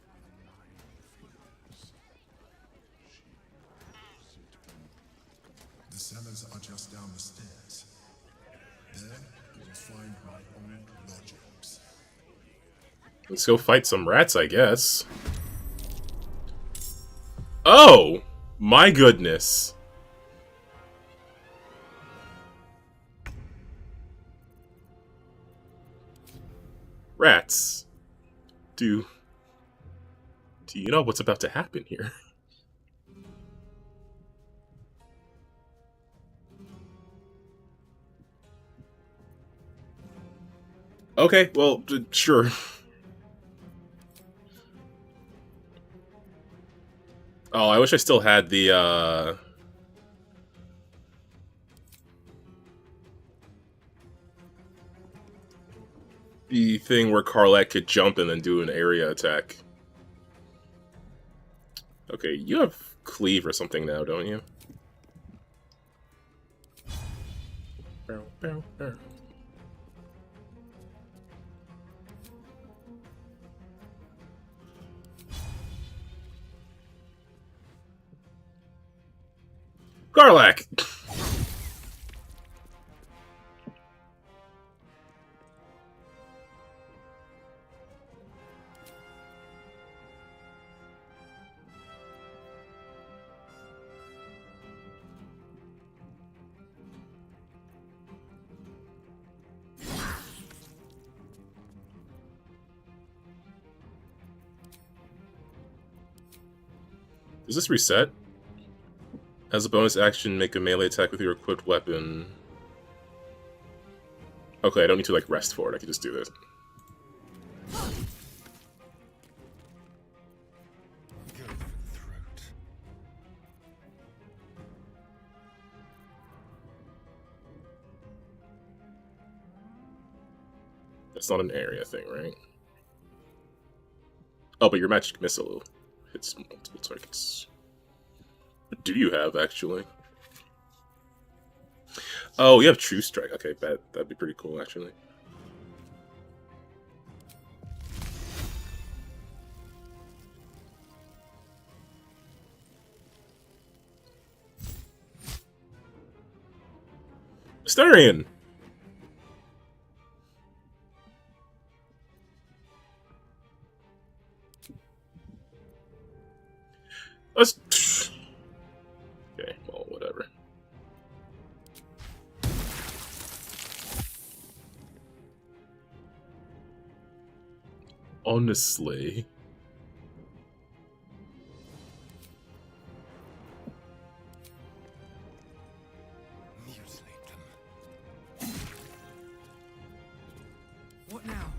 The cellars are just down the stairs. There you will find my old lodgings. Let's go fight some rats, I guess. Oh! My goodness. Rats. Do you know what's about to happen here? Okay, well, sure. Oh, I wish I still had the thing where Carlette could jump and then do an area attack. Okay, you have cleave or something now, don't you? Bow, bow, bow. Garlac! Does this reset? As a bonus action, make a melee attack with your equipped weapon. Okay, I don't need to like rest for it, I can just do this. That's not an area thing, right? Oh, but your magic missile hits multiple targets. What do you have, actually? Oh, you have True Strike. Okay, that'd be pretty cool, actually. Astarion! Let's... Okay, well, whatever. Honestly... What now?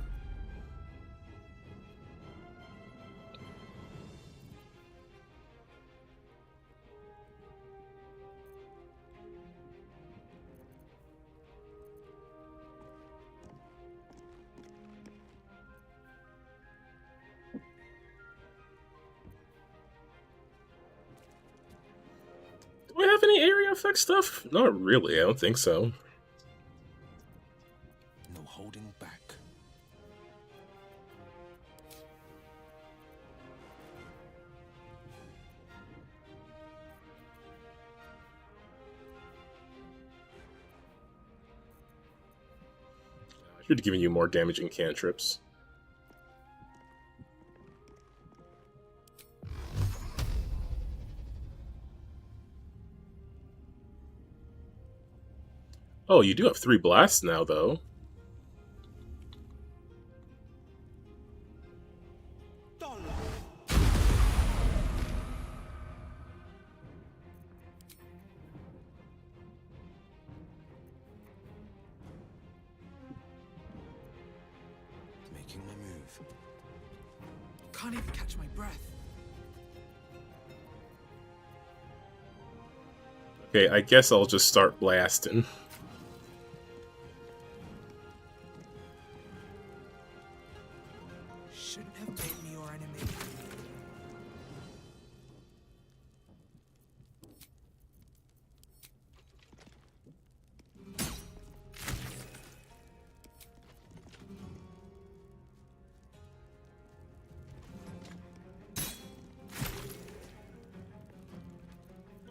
Do I have any area effect stuff? Not really, I don't think so. No holding back. I should have given you more damaging cantrips. Oh, you do have 3 blasts now, though. Making my move. Can't even catch my breath. Okay, I guess I'll just start blasting. Shouldn't have made me your enemy.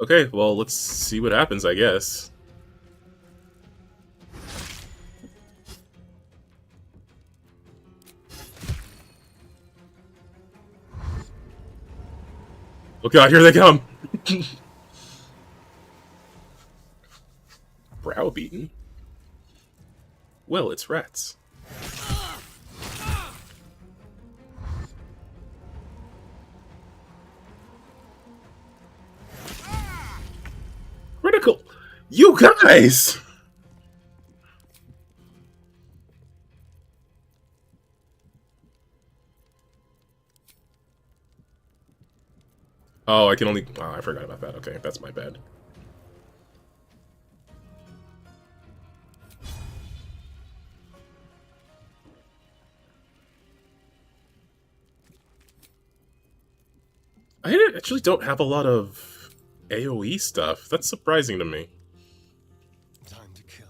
Okay, well, let's see what happens, I guess. Oh god, here they come! Browbeaten? Well, it's rats. Critical! You guys! Oh, I can only... Oh, I forgot about that. Okay, that's my bad. I actually don't have a lot of AoE stuff. That's surprising to me. Time to kill.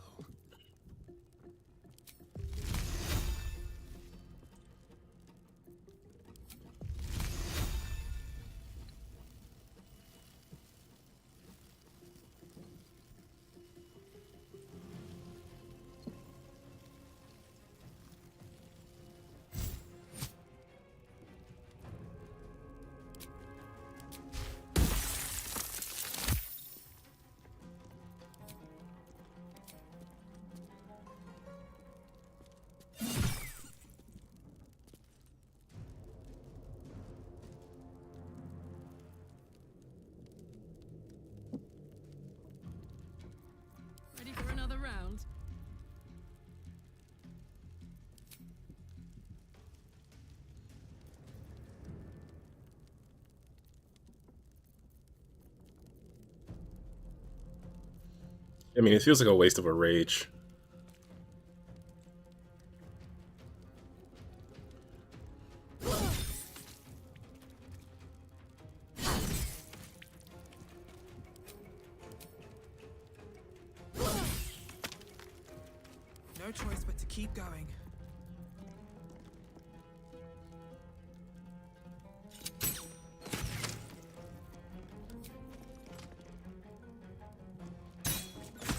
I mean, it feels like a waste of a rage. No choice but to keep going.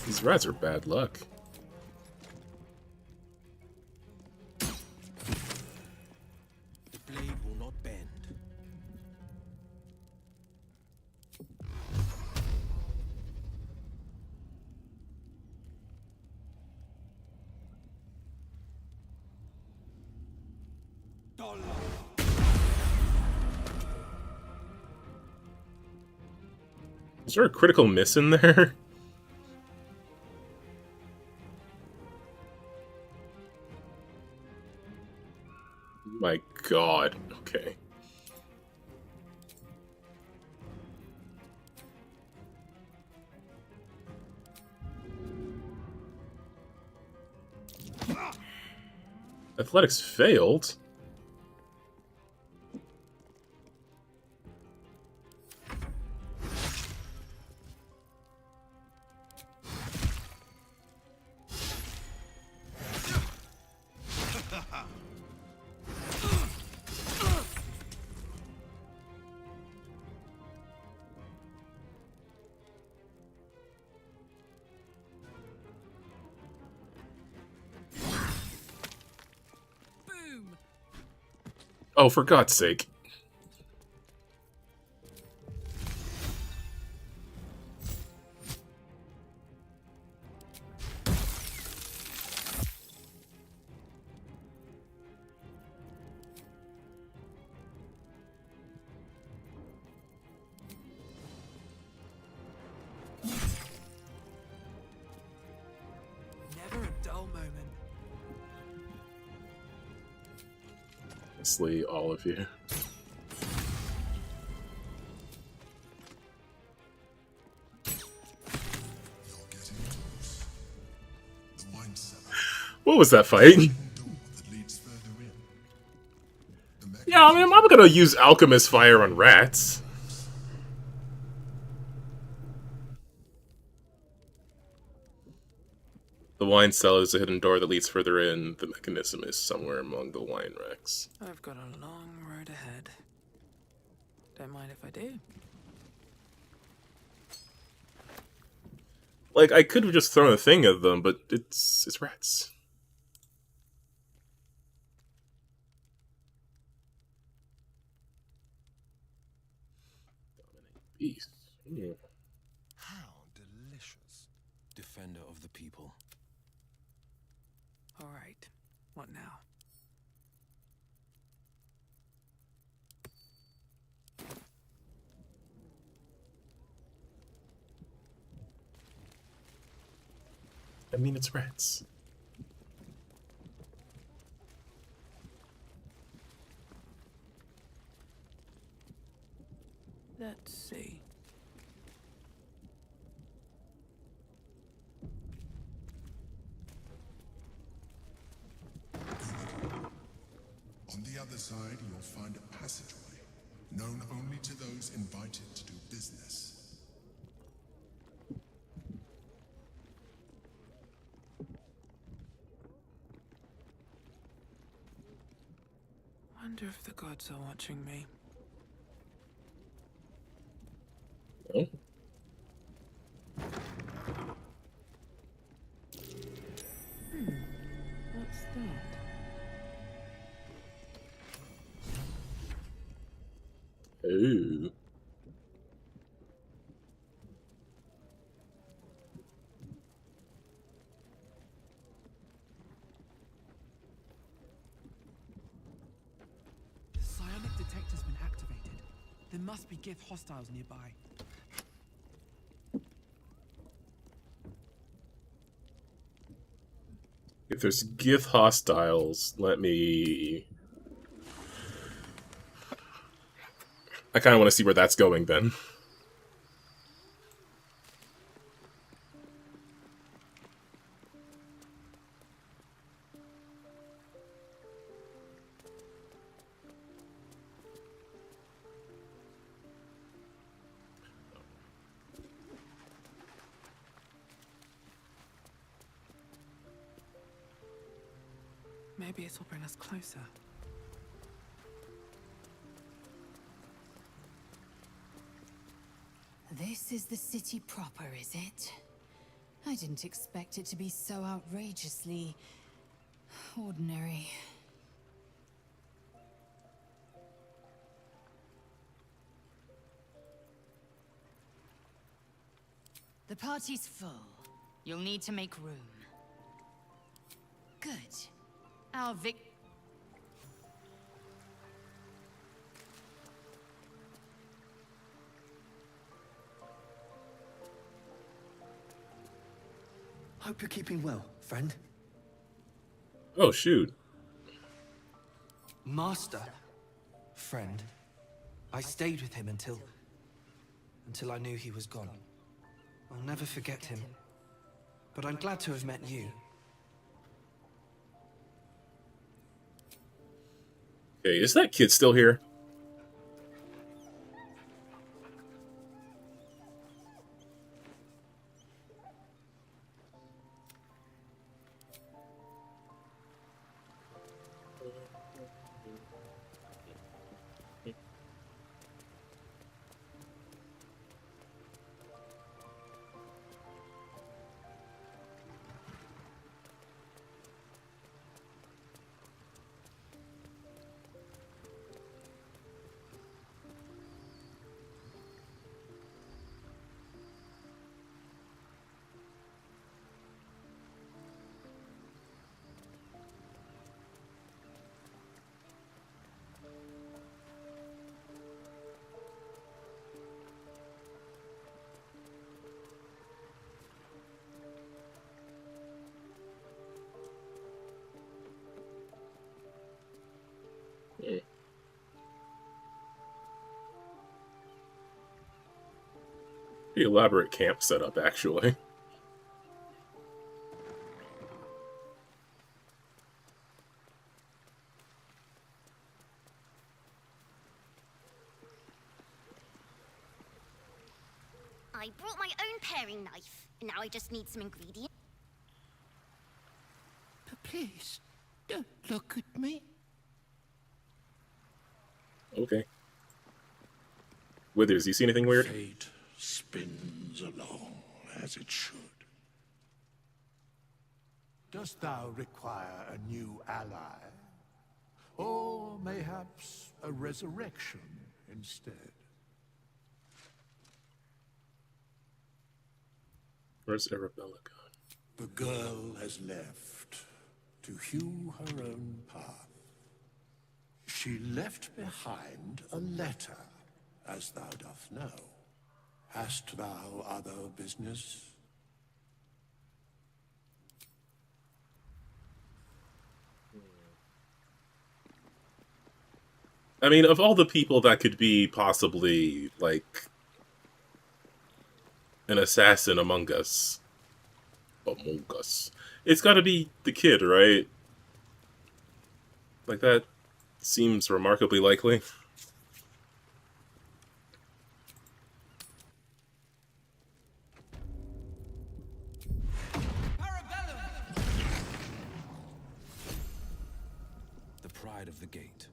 These rats are bad luck. The blade will not bend. Is there a critical miss in there? My god. Okay. Athletics failed? Oh, for God's sake. Never a dull moment. Honestly, all of you. What was that fight? Yeah, I mean, I'm not gonna use alchemist fire on rats. The wine cellar is a hidden door that leads further in. The mechanism is somewhere among the wine racks. I've got a long road ahead. Don't mind if I do. Like, I could have just thrown a thing at them, but it's rats. Beast. Yeah. How delicious. Defender of the people. All right. What now? I mean, it's rats. Let's see. On the other side, you'll find a passageway, known only to those invited to do business. Wonder if the gods are watching me. Oh. What's that? Ooh. The psionic detector's been activated. There must be Gith hostiles nearby. If there's Gith hostiles, let me... I kind of want to see where that's going, then. Maybe it'll bring us closer. This is the city proper, is it? I didn't expect it to be so outrageously ordinary. The party's full. You'll need to make room. Good. Our Hope you're keeping well, friend. Oh, shoot. Master. Friend. I stayed with him until I knew he was gone. I'll never forget him. But I'm glad to have met you. Okay, is that kid still here? The elaborate camp setup, actually. I brought my own paring knife, and now I just need some ingredients. But please, don't look at me. Okay. Withers, you see anything weird? Fate spins along as it should. Dost thou require a new ally? Or mayhaps a resurrection instead? Where's Arabella gone? The girl has left to hew her own path. She left behind a letter, as thou dost know. Hast thou other business? I mean, of all the people that could be possibly, like, an assassin among us, it's gotta be the kid, right? Like, that seems remarkably likely. The pride of the gate.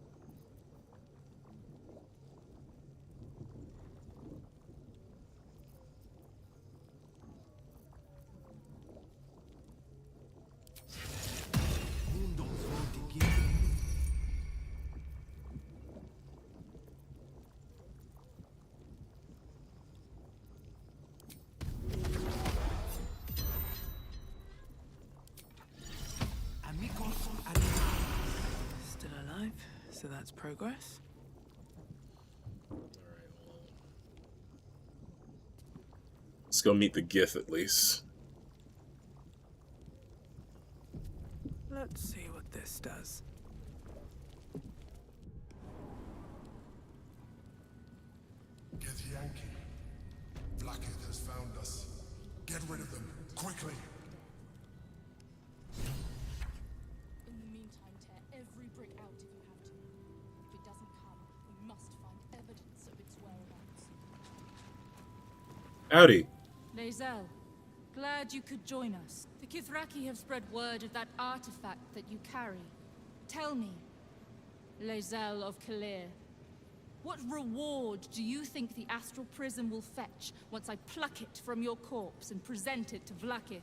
Still alive, so that's progress. Let's go meet the Gith at least. Let's see what this does. Githyanki. Blackheath has found us. Get rid of them, quickly. In the meantime, tear every brick out if you have to. If it doesn't come, we must find evidence of its whereabouts. Howdy. Lae'zel, glad you could join us. The Kithraki have spread word of that artifact that you carry. Tell me, Lae'zel of Kalir, what reward do you think the astral prism will fetch once I pluck it from your corpse and present it to Vlaakith?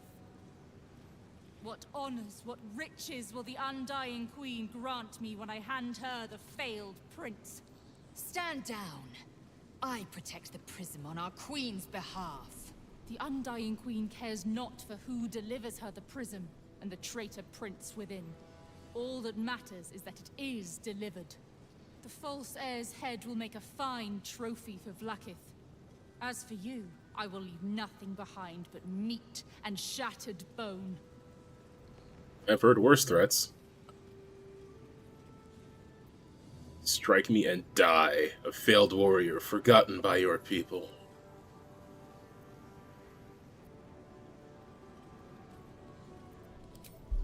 What honors, what riches will the Undying Queen grant me when I hand her the failed prince? Stand down. I protect the prism on our queen's behalf. The Undying Queen cares not for who delivers her the prism and the traitor prince within. All that matters is that it is delivered. The false heir's head will make a fine trophy for Vlaakith. As for you, I will leave nothing behind but meat and shattered bone. I've heard worse threats. Strike me and die, a failed warrior forgotten by your people.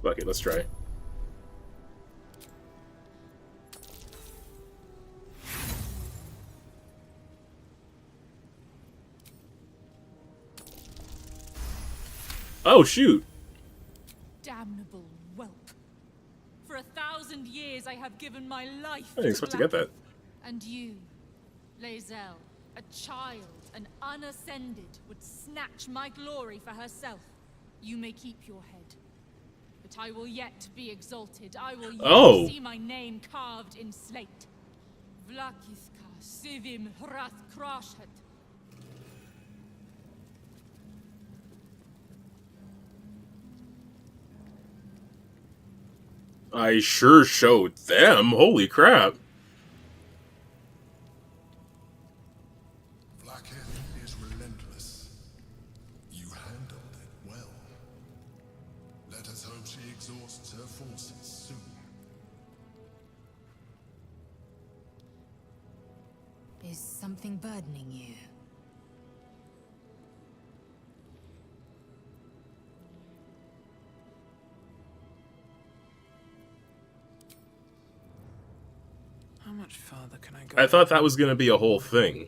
Fuck it, let's try. Oh, shoot! Damnable whelp. For 1,000 years I have given my life I didn't expect to get that. And you, Lae'zel, a child, an unascended, would snatch my glory for herself. You may keep your head. But I will yet be exalted. I will yet see my name carved in slate. Vlaakithka Sivim Hrath Krashet. I sure showed them. Holy crap. Vlaakith is relentless. You handled it well. Let us hope she exhausts her forces soon. Is something burdening you? How much farther can I go? I thought that was gonna be a whole thing.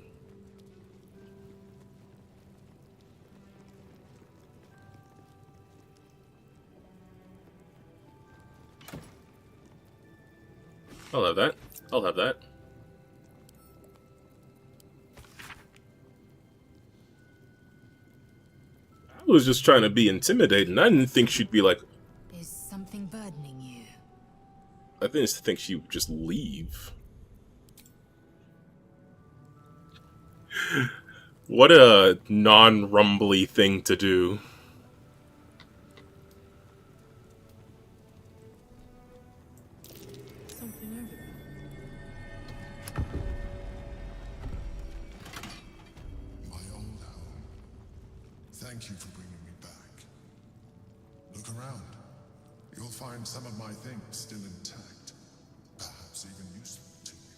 I'll have that. I'll have that. I was just trying to be intimidating. I didn't think she'd be like... Is something burdening you? I didn't think she would just leave. What a non-rumbly thing to do. Something over there. My old home. Thank you for bringing me back. Look around. You'll find some of my things still intact. Perhaps even useful to you.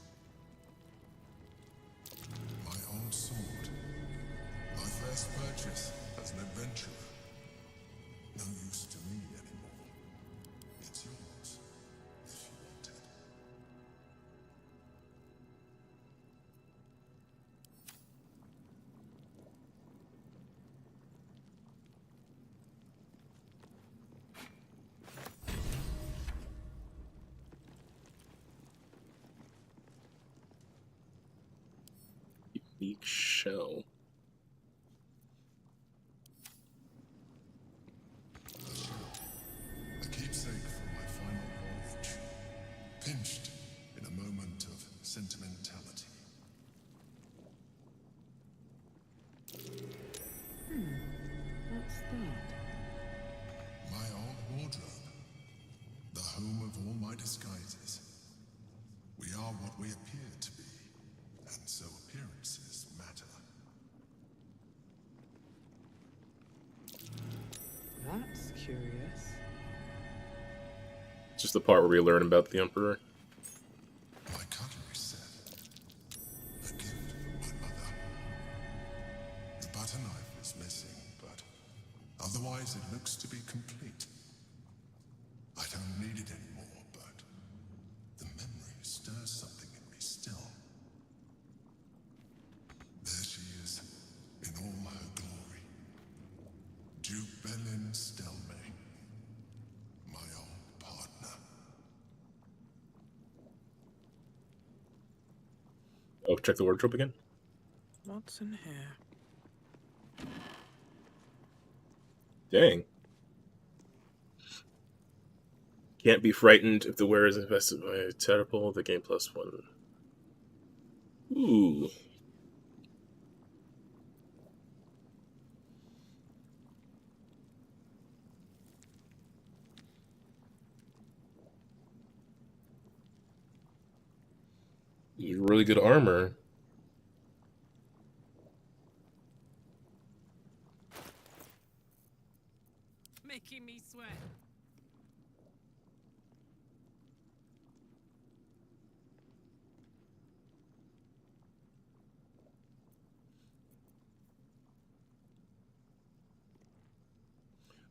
My old sword. My first purchase as an adventurer. No use to me anymore. It's yours, if you want it. Unique shell. A keepsake from my final voyage. Pinched in a moment of sentimentality. What's that? My old wardrobe. The home of all my disguises. We are what we appear to be, and so appearances matter. That's curious. Just the part where we learn about the Emperor. My cutlery set. A gift from my mother. The butter knife is missing, but otherwise it looks to be complete. I don't need it anymore, but the memory stirs something in me still. There she is, in all her glory. Duke Belin Stelmane, my old partner. Oh, check the wardrobe again. What's in here? Dang. Can't be frightened if the wearer is infested by a tadpole. The game +1. Ooh. Really good armor. Making me sweat.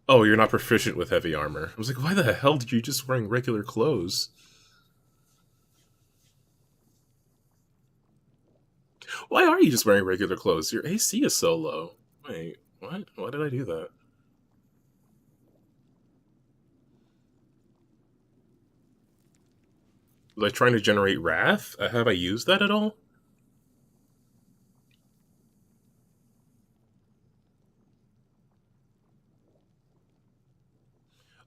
Oh, you're not proficient with heavy armor. I was like, why the hell did you just wearing regular clothes? Why are you just wearing regular clothes? Your AC is so low. Wait, what? Why did I do that? Was I trying to generate wrath? Have I used that at all?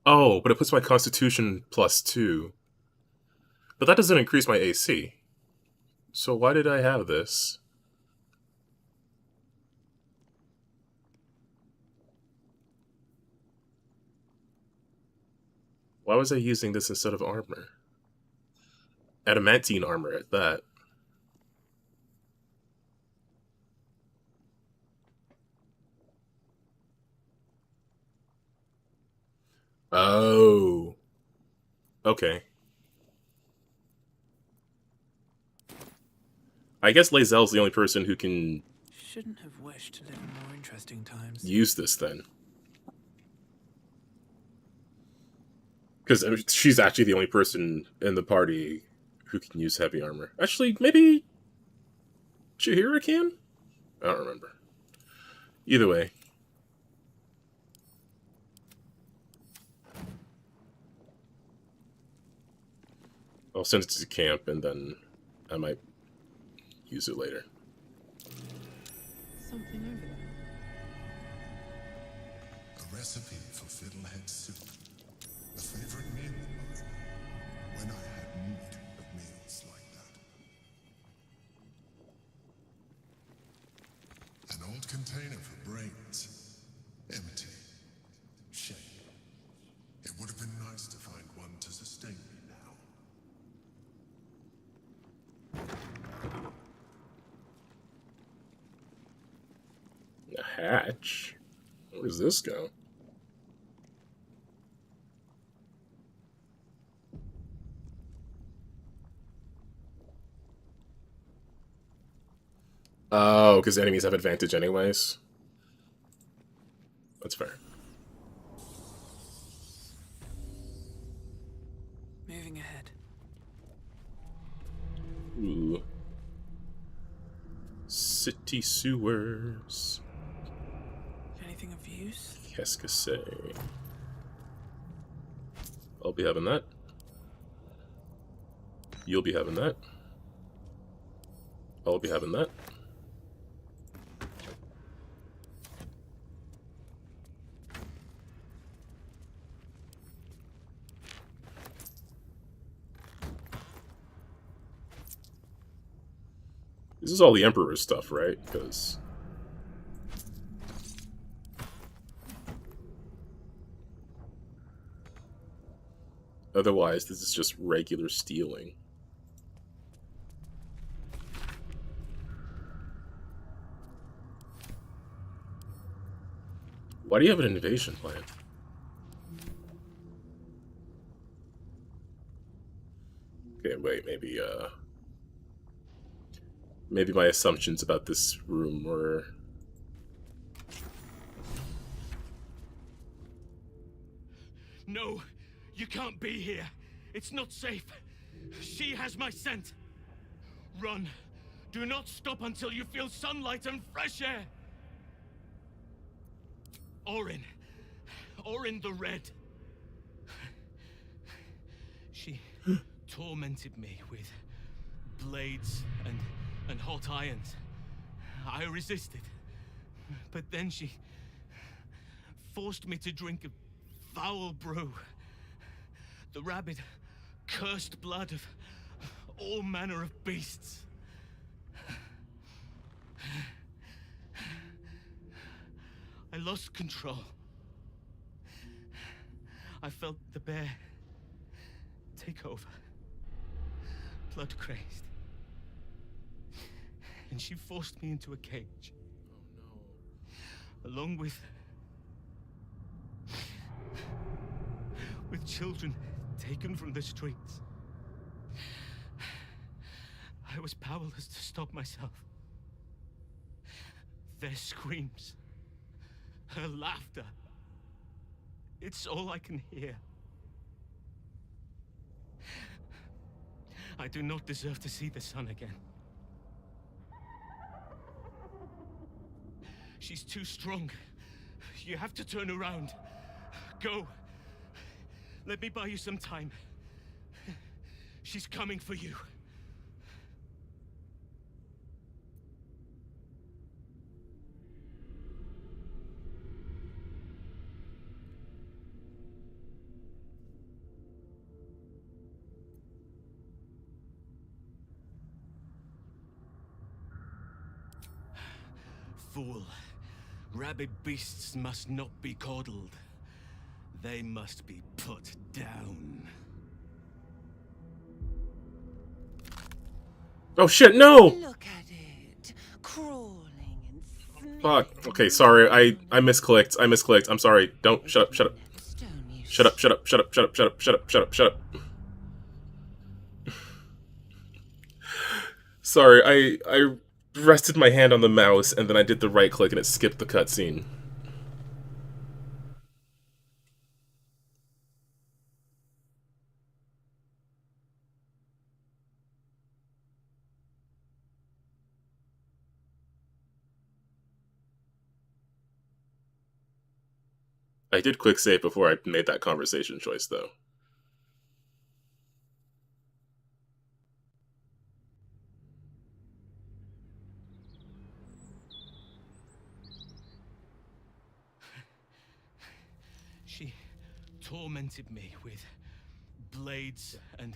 Oh, but it puts my constitution +2. But that doesn't increase my AC. So why did I have this? Why was I using this instead of armor? Adamantine armor at that. Oh. Okay. I guess Lae'zel's the only person who can Shouldn't have wished to live in more interesting times. use this then. Because she's actually the only person in the party who can use heavy armor. Actually, maybe Chihira can? I don't remember. Either way. I'll send it to camp and then I might use it later. Something over there. A recipe for fiddlehead soup. A favorite meal of mine. When I had need of meals like that. An old container for brains. Empty. Shame. It would have been nice to find one to sustain me now. A hatch? Where does this go? Oh, because enemies have advantage anyways. That's fair. Moving ahead. Ooh. City sewers. Anything of use? Qu'est-ce que c'est? I'll be having that. You'll be having that. I'll be having that. This is all the Emperor's stuff, right? Because otherwise, this is just regular stealing. Why do you have an invasion plan? Okay, wait, maybe my assumptions about this room were... No, you can't be here. It's not safe. She has my scent. Run. Do not stop until you feel sunlight and fresh air. Orin. Orin the Red. She tormented me with blades and and hot irons. I resisted. But then she forced me to drink a foul brew. The rabid, cursed blood of all manner of beasts. I lost control. I felt the bear take over, blood crazed. And she forced me into a cage. Oh no. Along with children taken from the streets. I was powerless to stop myself. Their screams, her laughter, it's all I can hear. I do not deserve to see the sun again. She's too strong. You have to turn around. Go. Let me buy you some time. She's coming for you. Fool. Rabid beasts must not be coddled. They must be put down. Oh shit, no! Look at it, crawling and Fuck. Okay, sorry. I misclicked. I'm sorry. Don't. Shut up. Shut up. Shut up. Shut up. Shut up. Shut up. Shut up. Shut up. Shut up. Shut up. Sorry. I rested my hand on the mouse and then I did the right click and it skipped the cutscene. I did quick save before I made that conversation choice, though. She tormented me with blades and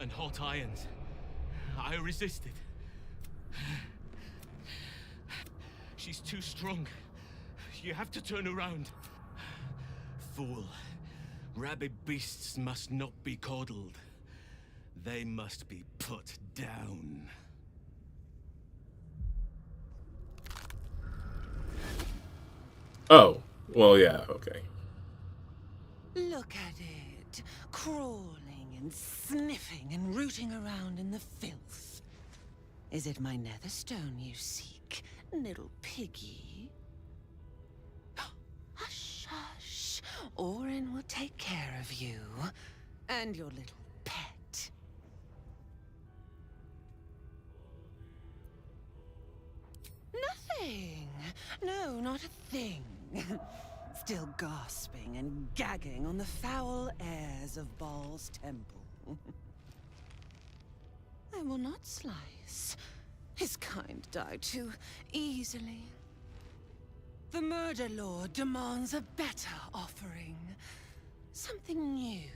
hot irons. I resisted. She's too strong. You have to turn around. Fool. Rabid beasts must not be coddled. They must be put down. Oh. Well, yeah, okay. Look at it, crawling and sniffing and rooting around in the filth. Is it my netherstone you seek, little piggy? Hush, hush. Orin will take care of you and your little pet. Nothing. No, not a thing. Still gasping and gagging on the foul airs of Baal's temple. I will not slice. His kind die too easily. The Murder Lord demands a better offering. Something new,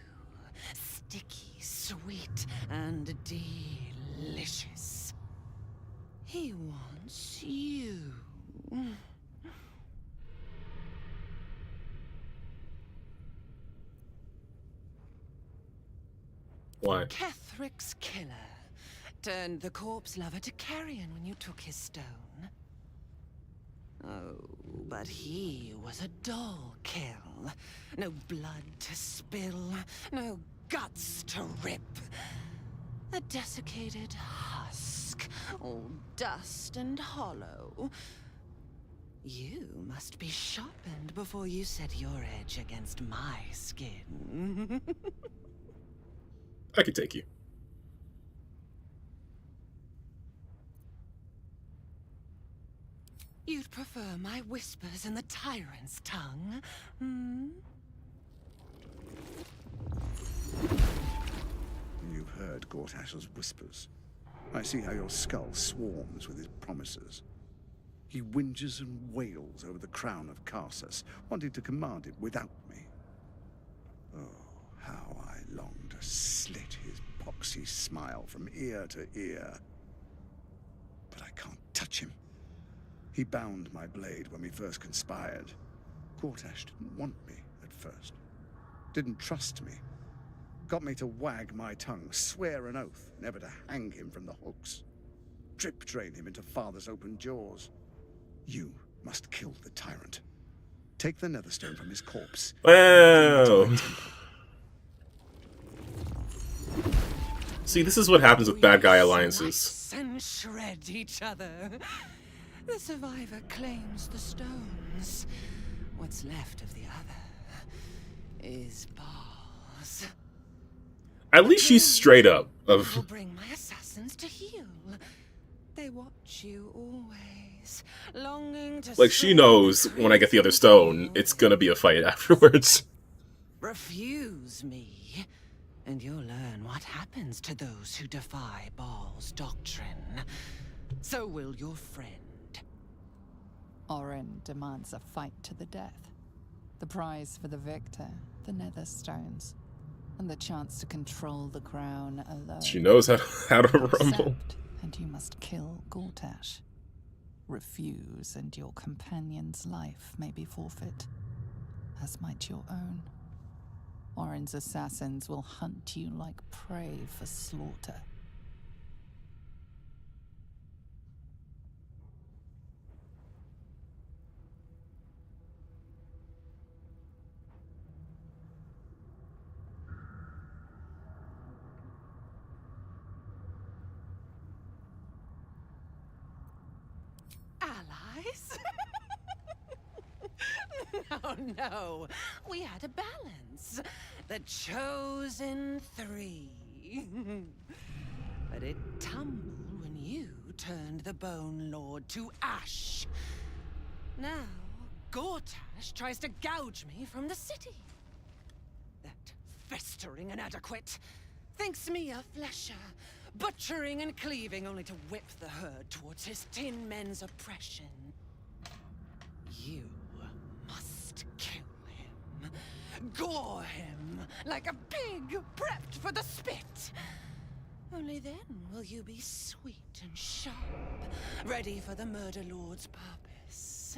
sticky, sweet, and delicious. He wants you. Why? Kethric's killer turned the corpse lover to carrion when you took his stone. Oh, but he was a dull kill. No blood to spill, no guts to rip. A desiccated husk, all dust and hollow. You must be sharpened before you set your edge against my skin. I could take you. You'd prefer my whispers in the tyrant's tongue, hmm? You've heard Gortash's whispers. I see how your skull swarms with his promises. He whinges and wails over the crown of Carsus, wanting to command it without me. Oh, how I long to slit his poxy smile from ear to ear. But I can't touch him. He bound my blade when we first conspired. Gortash didn't want me at first. Didn't trust me. Got me to wag my tongue, swear an oath never to hang him from the hooks. Drip drain him into father's open jaws. You must kill the tyrant. Take the netherstone from his corpse. Wow. See, this is what happens with bad guy alliances. And shred each other. The survivor claims the stones. What's left of the other is bars. At least she's straight up. Will bring my assassins to heal. They watch you always, longing to. Like, she knows when I get the other stone, it's gonna be a fight afterwards. Refuse me, and you'll learn what happens to those who defy Baal's doctrine. So will your friend. Orin demands a fight to the death. The prize for the victor, the Netherstones, and the chance to control the crown alone. She knows how to rumble. Accept, and you must kill Gortash. Refuse, and your companion's life may be forfeit, as might your own. Orin's assassins will hunt you like prey for slaughter. Allies? No. We had a balance. The chosen three. But it tumbled when you turned the Bone Lord to ash. Now, Gortash tries to gouge me from the city. That festering inadequate thinks me a flesher, butchering and cleaving only to whip the herd towards his tin men's oppression. You must kill him. Gore him like a pig prepped for the spit. Only then will you be sweet and sharp, ready for the Murder Lord's purpose.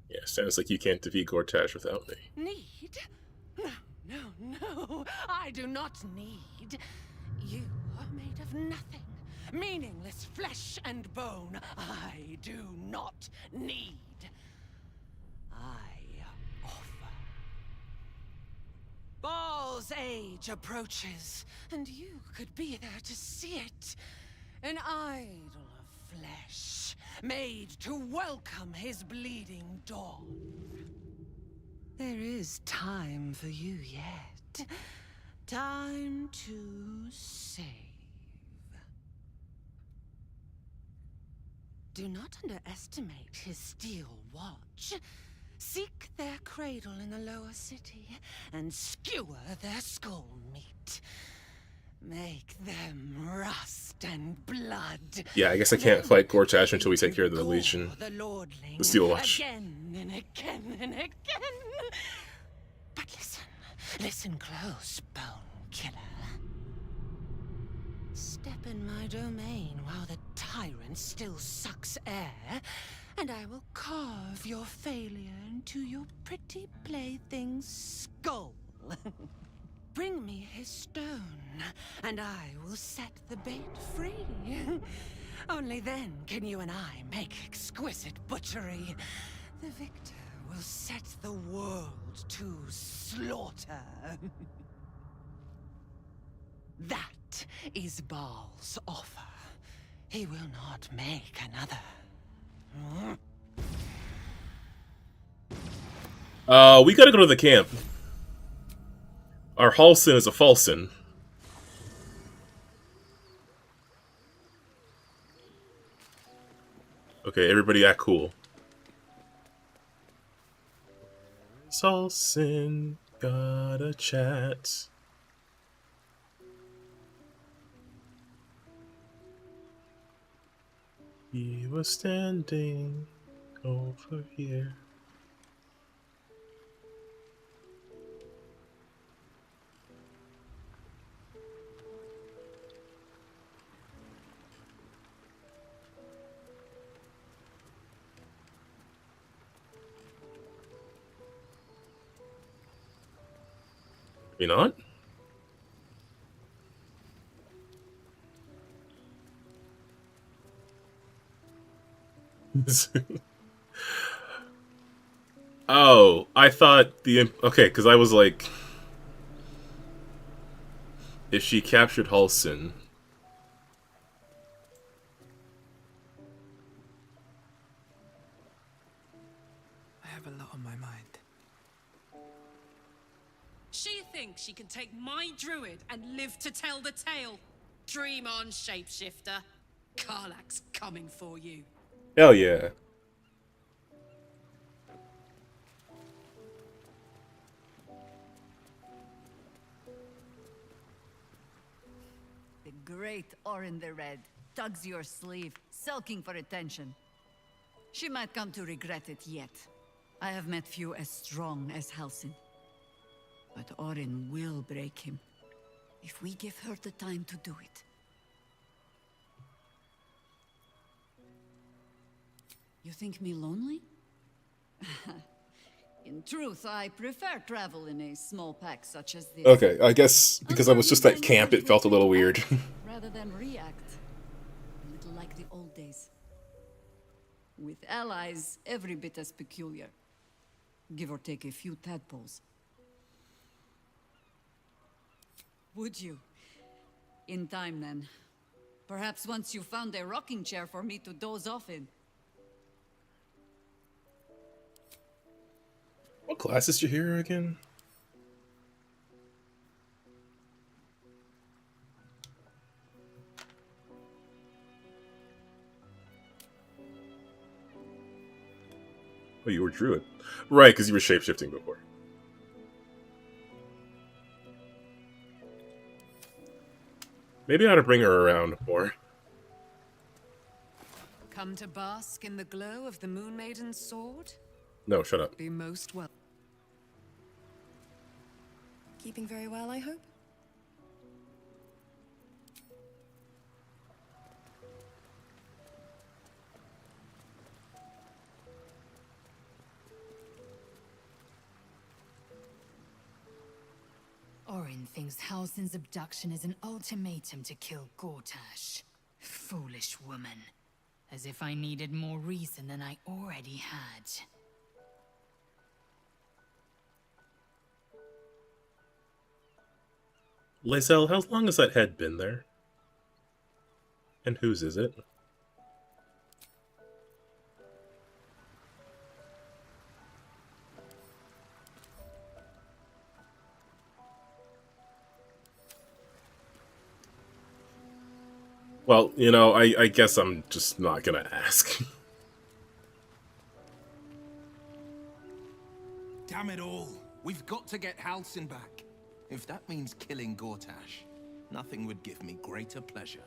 Yeah, sounds like you can't defeat Gortash without me. Need? No, I do not need. You are made of nothing. Meaningless flesh and bone. I do not need. I offer. Baal's age approaches, and you could be there to see it. An idol of flesh, made to welcome his bleeding dawn. There is time for you yet. Time to save. Do not underestimate his steel watch. Seek their cradle in the lower city and skewer their skull meat. Make them rust and blood. Yeah, I guess I can't fight Gortash until we take care of the Legion. The Steel Watch. Again and again and again. But listen close, Bone Killer. Step in my domain while the tyrant still sucks air, and I will carve your failure into your pretty plaything's skull. Bring me his stone, and I will set the bait free. Only then can you and I make exquisite butchery. The victor will set the world to slaughter. That is Baal's offer. He will not make another. We gotta go to the camp. Our Halsin is a Falsin. Okay, everybody act cool. Halsin got a chat. He was standing over here. You not? Oh, I thought the... Okay, because I was like... If she captured Halsin... I have a lot on my mind. She thinks she can take my druid and live to tell the tale. Dream on, shapeshifter. Karlach's coming for you. Hell yeah. The great Orin the Red tugs your sleeve, sulking for attention. She might come to regret it yet. I have met few as strong as Halsin. But Orin will break him, if we give her the time to do it. You think me lonely? In truth, I prefer travel in a small pack such as this. Okay, I guess because I was just at camp, it felt a little weird. Rather than react. A little like the old days. With allies every bit as peculiar. Give or take a few tadpoles. Would you? In time, then. Perhaps once you found a rocking chair for me to doze off in. What class is your hero again? Oh, you were druid. Right, because you were shapeshifting before. Maybe I ought to bring her around more. Come to bask in the glow of the Moon Maiden's sword? No, shut up. Be most well. Keeping very well, I hope? Orin thinks Halsin's abduction is an ultimatum to kill Gortash. Foolish woman. As if I needed more reason than I already had. Lae'zel, how long has that head been there? And whose is it? Well, you know, I guess I'm just not gonna ask. Damn it all. We've got to get Halsin back. If that means killing Gortash, nothing would give me greater pleasure.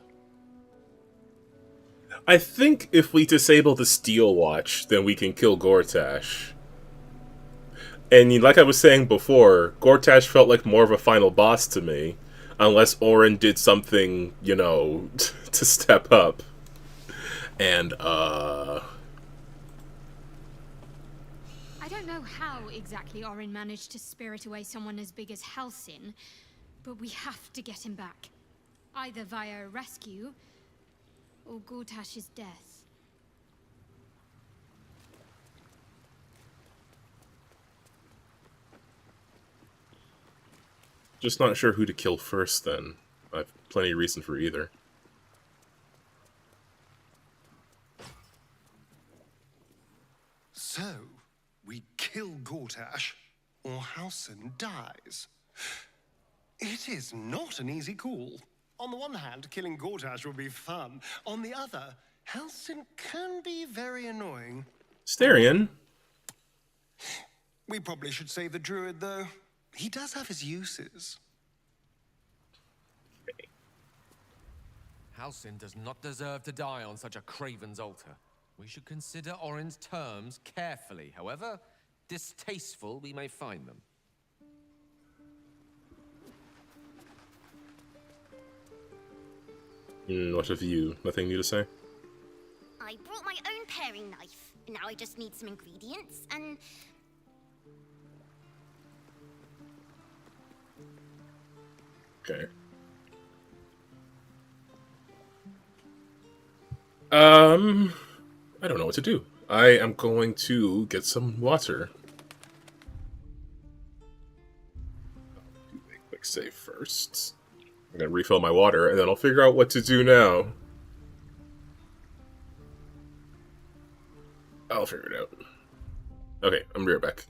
I think if we disable the Steel Watch, then we can kill Gortash. And like I was saying before, Gortash felt like more of a final boss to me. Unless Orin did something, you know, to step up. And, I don't know how exactly Orin managed to spirit away someone as big as Halsin, but we have to get him back. Either via a rescue, or Gortash's death. just not sure who to kill first, then. I've plenty of reason for either. So, we kill Gortash, or Halsin dies. It is not an easy call. On the one hand, killing Gortash will be fun. On the other, Halsin can be very annoying. Starion? We probably should save the druid, though. He does have his uses. Halsin does not deserve to die on such a craven's altar. We should consider Orin's terms carefully, however distasteful we may find them. What of you? Nothing new to say? I brought my own paring knife. Now I just need some ingredients and... Okay. I don't know what to do. I am going to get some water. I'll do a quick save first. I'm gonna refill my water, and then I'll figure out what to do now. I'll figure it out. Okay, I'm right back.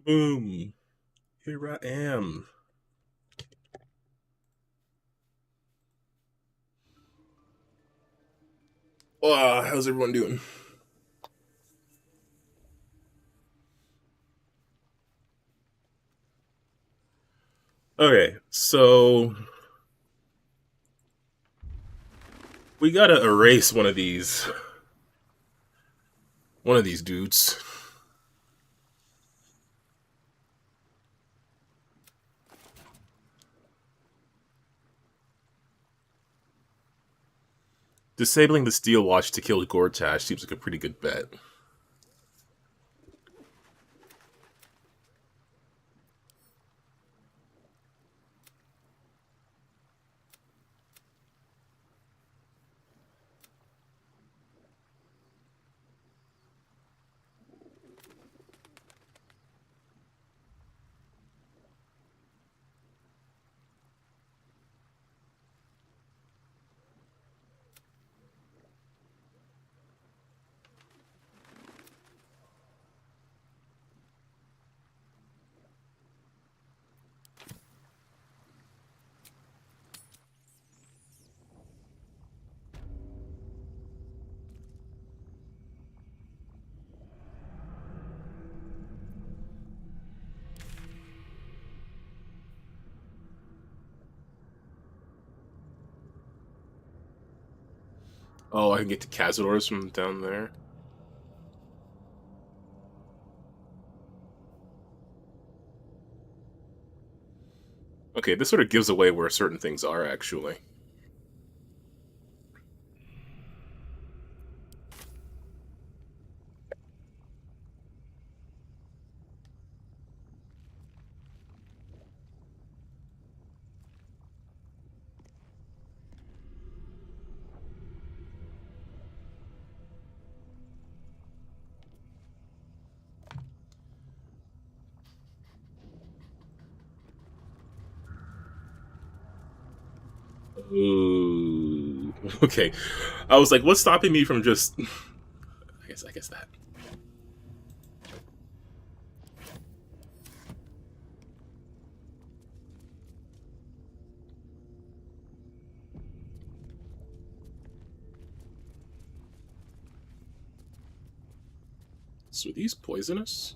Boom. Here I am. Wow, how's everyone doing? Okay, so we gotta erase one of these dudes. Disabling the steel watch to kill Gortash seems like a pretty good bet. Oh, I can get to Cazadors from down there. Okay, this sort of gives away where certain things are, actually. Ooh. Okay. I was like, what's stopping me from just... I guess that. So are these poisonous?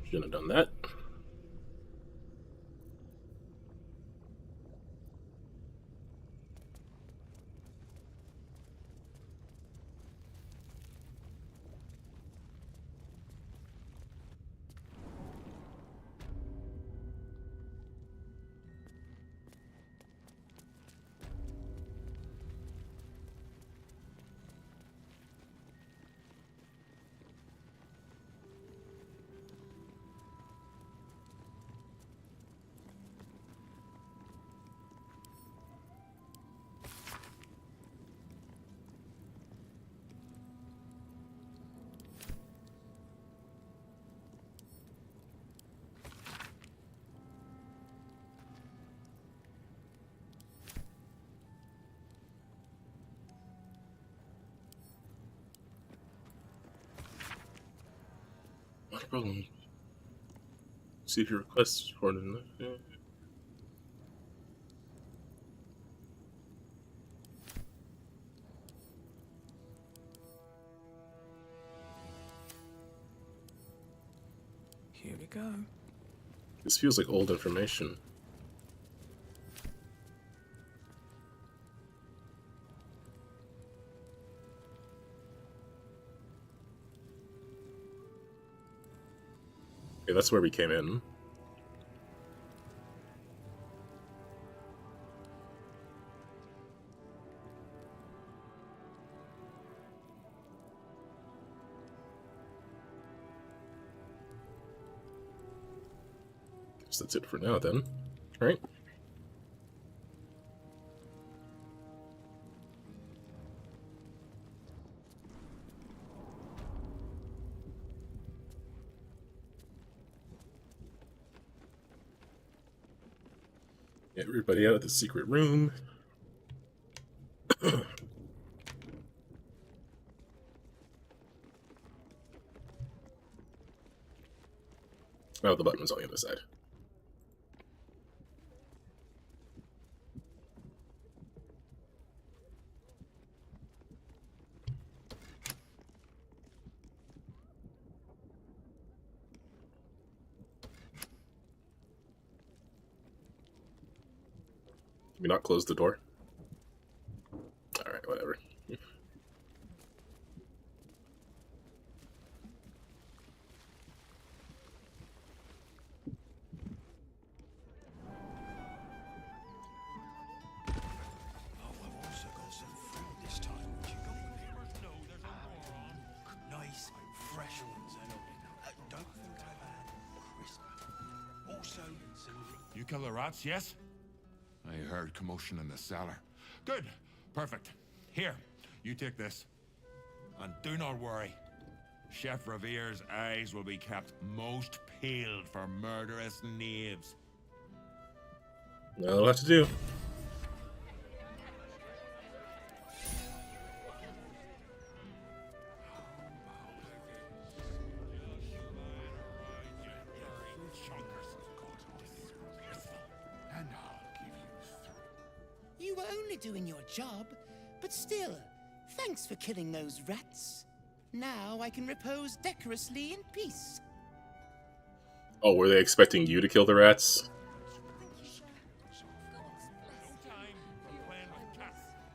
Shouldn't have done that. Not a problem. See if your request is important enough. Yeah. Here we go. This feels like old information. Okay, that's where we came in. Guess that's it for now then. Right? Get everybody out of the secret room. Oh, the button was on the other side. Can we not close the door? Alright, whatever. Nice, fresh ones, don't think I've had crisper. Also, You kill the rats, yes? I heard commotion in the cellar. Good. Perfect. Here, you take this. And do not worry. Chef Revere's eyes will be kept most peeled for murderous knaves. That'll have to do. You were only doing your job, but still, thanks for killing those rats. Now I can repose decorously in peace. Oh, were they expecting you to kill the rats?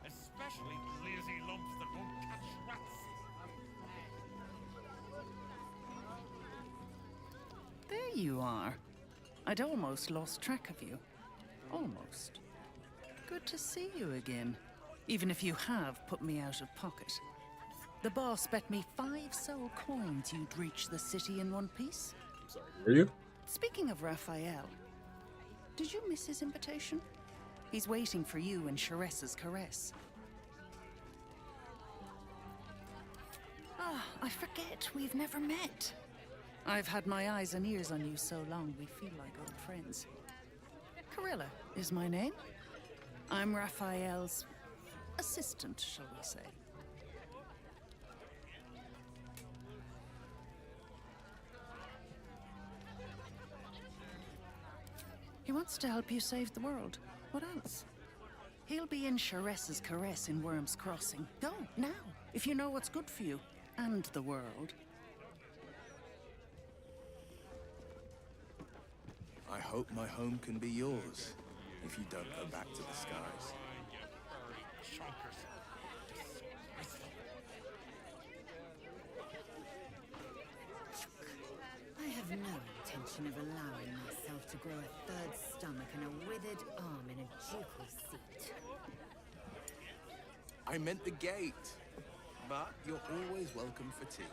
Especially lazy lumps that won't catch rats. There you are. I'd almost lost track of you. Almost. Good to see you again, even if you have put me out of pocket. The boss bet me 5 soul coins you'd reach the city in one piece. Sorry, who are you? Speaking of Raphael, did you miss his invitation? He's waiting for you in Sheres's caress. Ah, I forget we've never met. I've had my eyes and ears on you so long we feel like old friends. Corilla is my name. I'm Raphael's assistant, shall we say. He wants to help you save the world. What else? He'll be in Sheres's caress in Worm's Crossing. Go, now, if you know what's good for you. And the world. I hope my home can be yours, if you don't go back to the skies. I have no intention of allowing myself to grow a third stomach and a withered arm in a ducal seat. I meant the gate, but you're always welcome for tea.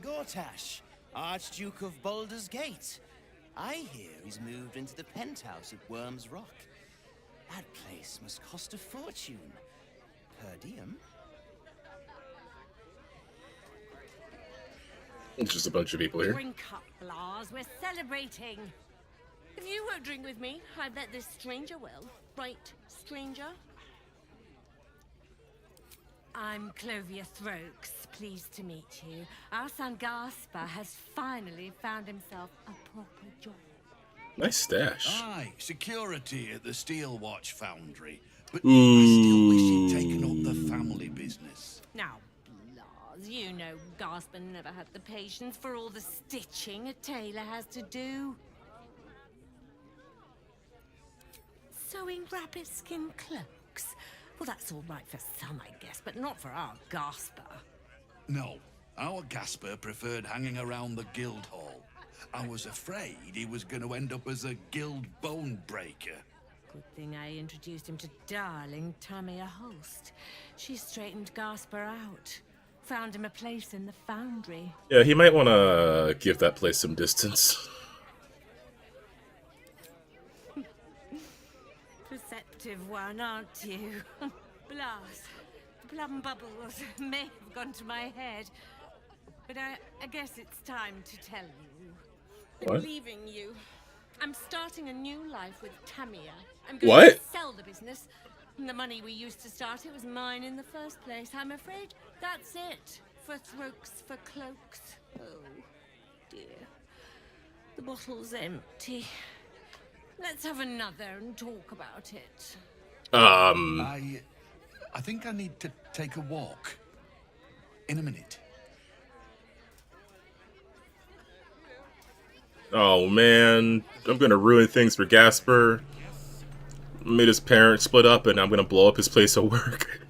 Gortash, Archduke of Baldur's Gate. I hear he's moved into the penthouse at Worm's Rock. That place must cost a fortune. Per diem? It's just a bunch of people here. Drink up, Blas. We're celebrating. If you won't drink with me, I bet this stranger will. Right, stranger? I'm Clovia Throaks. Pleased to meet you. Our son Gaspar has finally found himself a proper job. Nice stash. Aye, security at the Steel Watch Foundry. But I still wish he'd taken up the family business. Now, Blas, you know Gaspar never had the patience for all the stitching a tailor has to do. Sewing rabbit skin cloaks. Well, that's all right for some, I guess, but not for our Gaspar. No, our Gasper preferred hanging around the guild hall. I was afraid he was going to end up as a guild bone breaker. Good thing I introduced him to darling Tamia Holst. She straightened Gaspar out. Found him a place in the foundry. Yeah, he might want to give that place some distance. Perceptive one, aren't you? Blas, the plum bubbles may have gone to my head, but I guess it's time to tell you. I'm What? leaving you. I'm starting a new life with Tamia. I'm going to sell the business. The money we used to start it was mine in the first place. I'm afraid that's it. For throats, for cloaks. Oh, dear. The bottle's empty. Let's have another and talk about it. I think I need to take a walk. In a minute. Oh man, I'm gonna ruin things for Gasper. Made his parents split up, and I'm gonna blow up his place of work.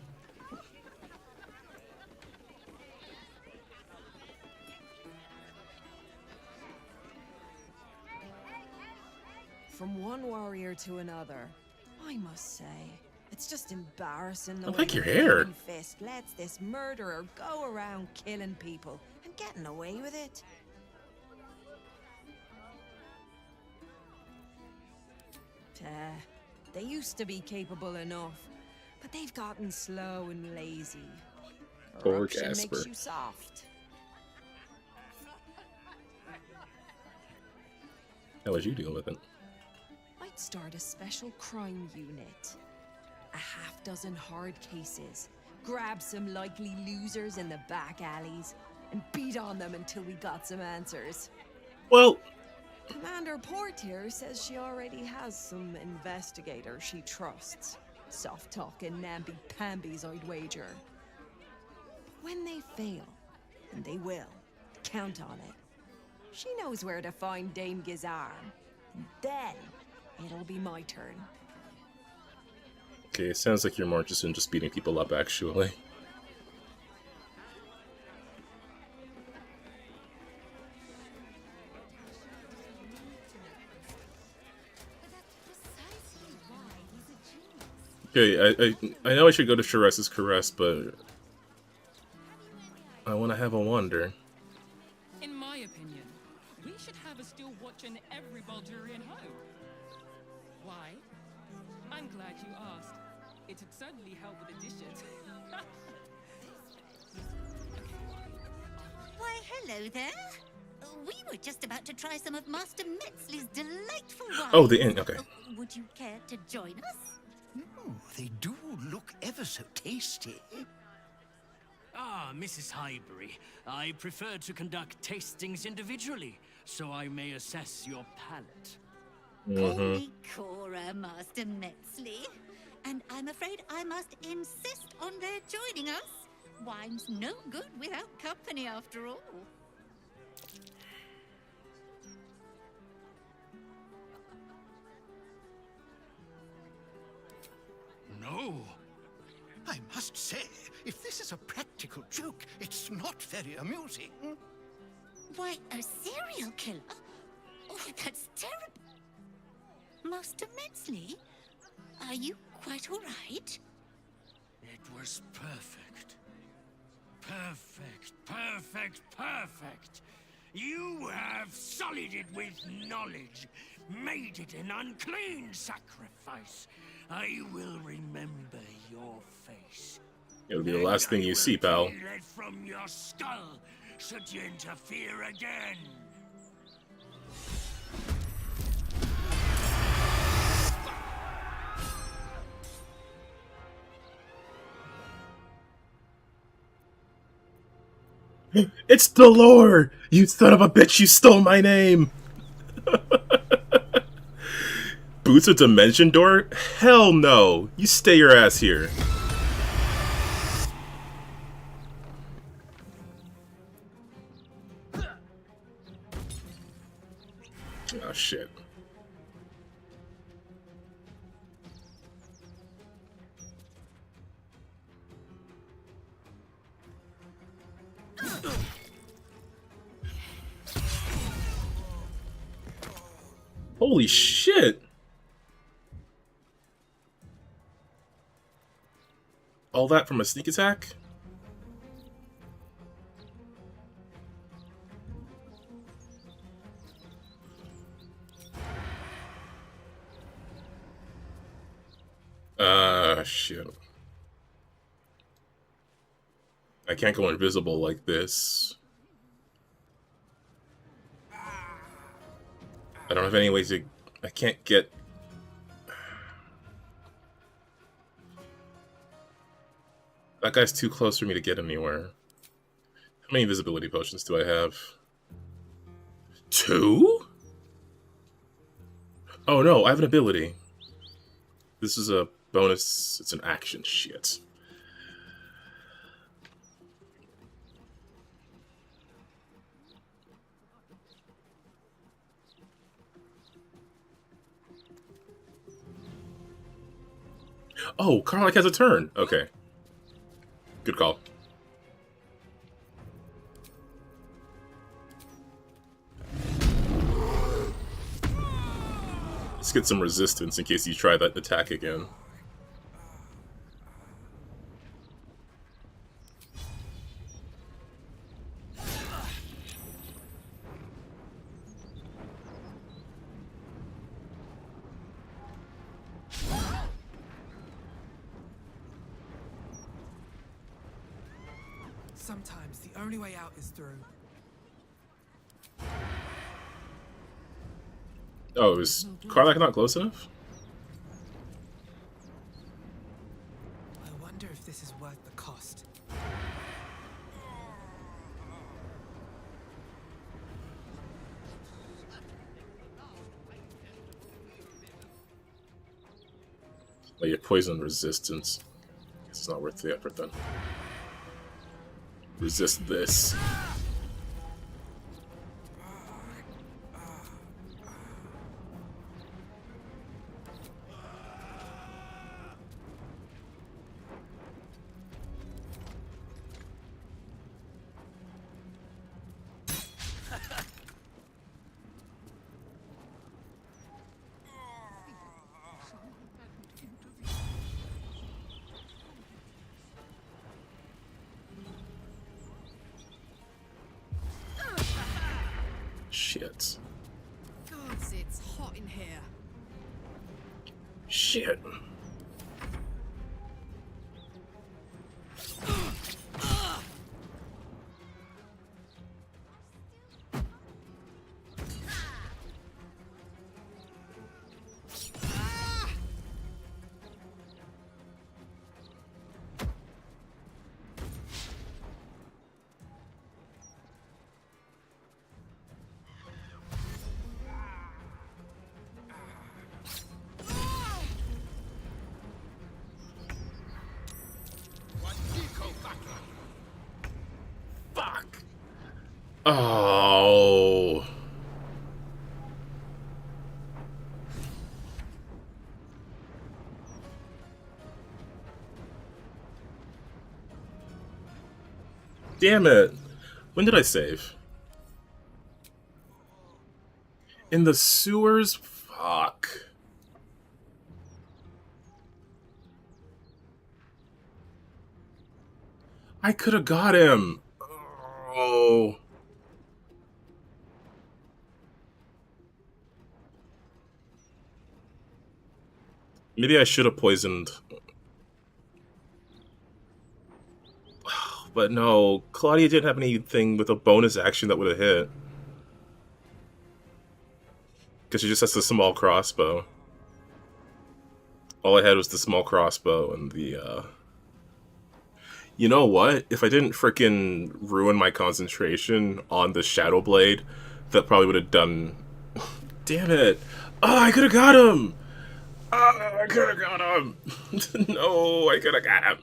From one warrior to another, I must say, it's just embarrassing the I way like your the hair. Iron Fist lets this murderer go around killing people and getting away with it. They used to be capable enough, but they've gotten slow and lazy. Poor Corruption Gasper. makes you soft. How would you deal with it? I'd start a special crime unit. A half-dozen hard cases. Grab some likely losers in the back alleys and beat on them until we got some answers. Well, Commander Portier says she already has some investigators she trusts. Soft-talking namby-pambies, I'd wager. But when they fail, and they will, count on it, she knows where to find Dame Gizar. Then, it'll be my turn. okay, it sounds like you're more interested in just beating people up, actually. Okay, I know I should go to Sharess's Caress, but I want to have a wonder. In my opinion, we should have a still watch in every Baldurian home. Why? I'm glad you asked. It'd certainly help with the dishes. Why, hello there. We were just about to try some of Master Metzley's delightful wine. Oh, the inn, okay. Would you care to join us? Oh, they do look ever so tasty. Ah, Mrs. Highbury, I prefer to conduct tastings individually, so I may assess your palate. Call me Cora, Master Metzley. And I'm afraid I must insist on their joining us. Wine's no good without company, after all. No. I must say, if this is a practical joke, it's not very amusing. Why, a serial killer? Oh, that's terrible. Master Metzley, are you quite all right? It was perfect. Perfect, perfect, perfect. You have sullied it with knowledge, made it an unclean sacrifice. I will remember your face. It'll be the last thing you see, pal. Peel it from your skull, should you interfere again. It's Delore! You son of a bitch, you stole my name! Boots a dimension door? Hell no! You stay your ass here. Oh shit. Holy shit! All that from a sneak attack? Shit. I can't go invisible like this. I don't have any ways to... I can't get... That guy's too close for me to get anywhere. How many invisibility potions do I have? 2? Oh no, I have an ability. This is a bonus. It's an action. Shit. Oh, Karlak has a turn. Okay. Good call. Let's get some resistance in case you try that attack again. Sometimes the only way out is through. Oh, is Karlak not close enough? I wonder if this is worth the cost. Like your poison resistance. It's not worth the effort then. Resist this. Shit. Gods, it's hot in here. Shit. Fuck. Oh. Damn it. When did I save? In the sewers? Fuck. I could have got him. Oh. Maybe I should have poisoned. But no, Claudia didn't have anything with a bonus action that would have hit. Because she just has the small crossbow. All I had was the small crossbow and the, You know what? If I didn't frickin' ruin my concentration on the Shadow Blade, that probably would have done... Damn it! Oh, I could have got him! Oh, I could have got him! No, I could have got him!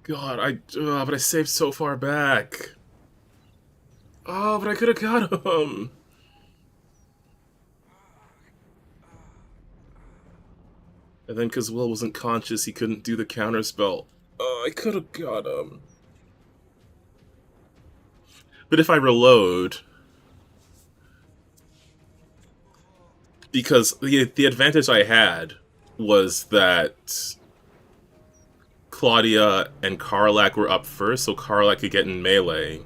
God, but I saved so far back. Oh, but I could have got him! And then because Will wasn't conscious, he couldn't do the counterspell. Oh, I could have got him. But if I reload... Because the advantage I had was that Claudia and Karlak were up first, so Karlak could get in melee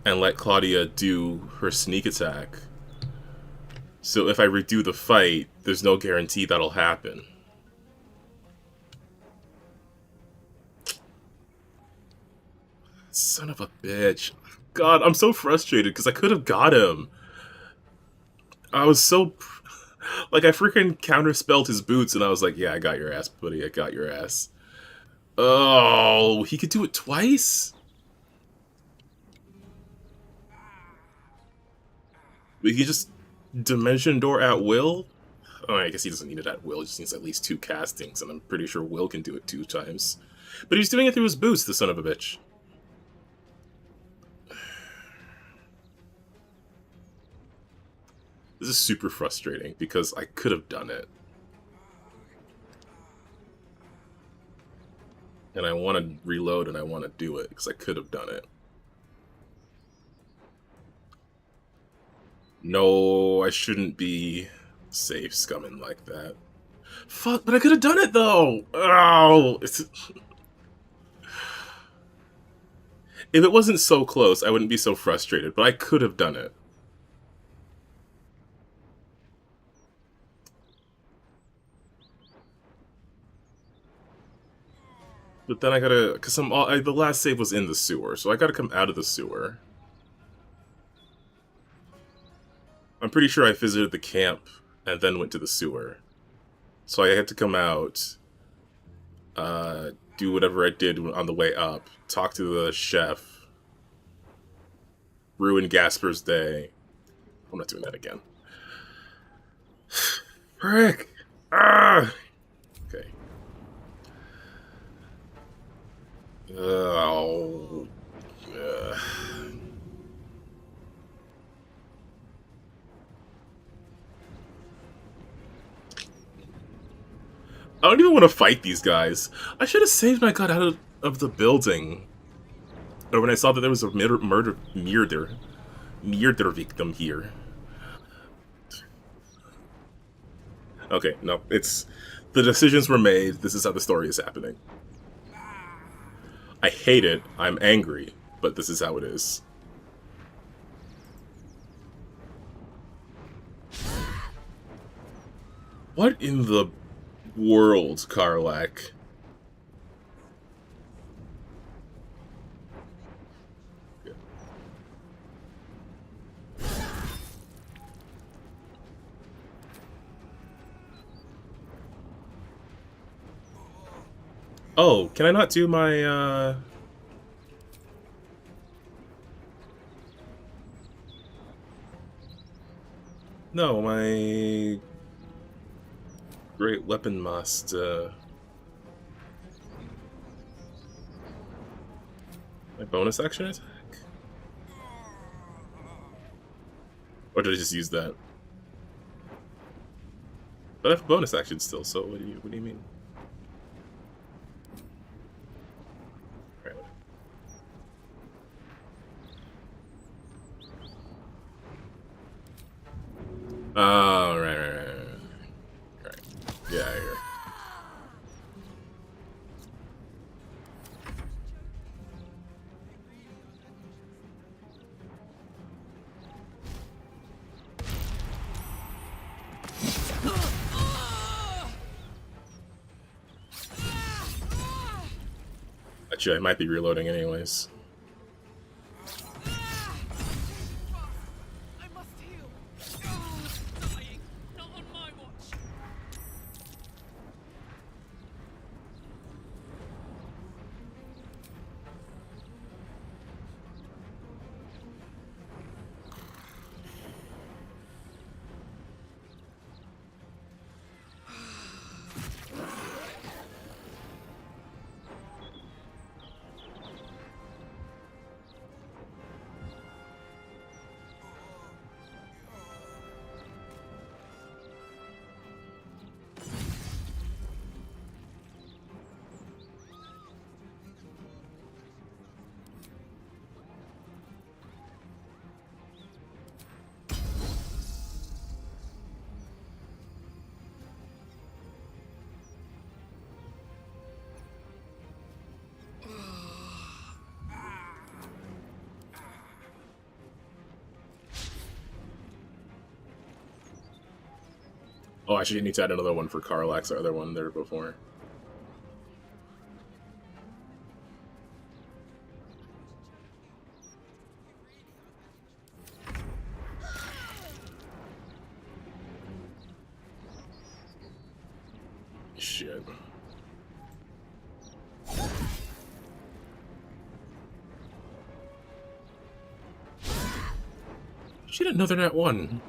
and let Claudia do her sneak attack. So if I redo the fight, there's no guarantee that'll happen. Son of a bitch. God, I'm so frustrated because I could have got him. I was so... Like, I freaking counterspelled his boots, and I was like, yeah, I got your ass, buddy. I got your ass. Oh, he could do it twice? He could just Dimension Door at will? Oh, I guess he doesn't need it at will. He just needs at least 2 castings, and I'm pretty sure Will can do it 2 times. But he's doing it through his boots, the son of a bitch. This is super frustrating, because I could have done it. And I want to reload and I want to do it, because I could have done it. No, I shouldn't be safe scumming like that. Fuck, but I could have done it, though! Oh! If it wasn't so close, I wouldn't be so frustrated, but I could have done it. But then I gotta, because the last save was in the sewer, so I gotta come out of the sewer. I'm pretty sure I visited the camp and then went to the sewer. So I had to come out, do whatever I did on the way up, talk to the chef, ruin Gasper's day. I'm not doing that again. Frick! Ah! Okay. Oh. I don't even want to fight these guys. I should have saved when I got out of the building. Or when I saw that there was a murder victim here. Okay, no, it's... The decisions were made, this is how the story is happening. I hate it, I'm angry, but this is how it is. What in the world, Karlak? Oh, can I not do my, No, my... Great weapon must, my bonus action attack? Or did I just use that? But I have a bonus action still, so what do you mean? Oh, right. Yeah, here. Actually, I might be reloading anyways. Oh, I should need to add another one for Karlak's other one there before. Shit. She didn't know they're not one.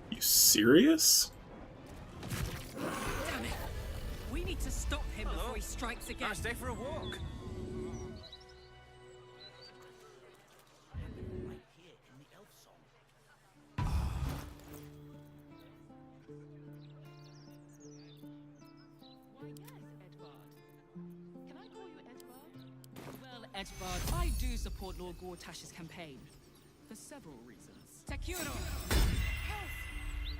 You serious? Damn it! We need to stop him before he strikes again. Nice day for a walk. Well, Edvard, I do support Lord Gortash's campaign. For several reasons. Tekuro! Help!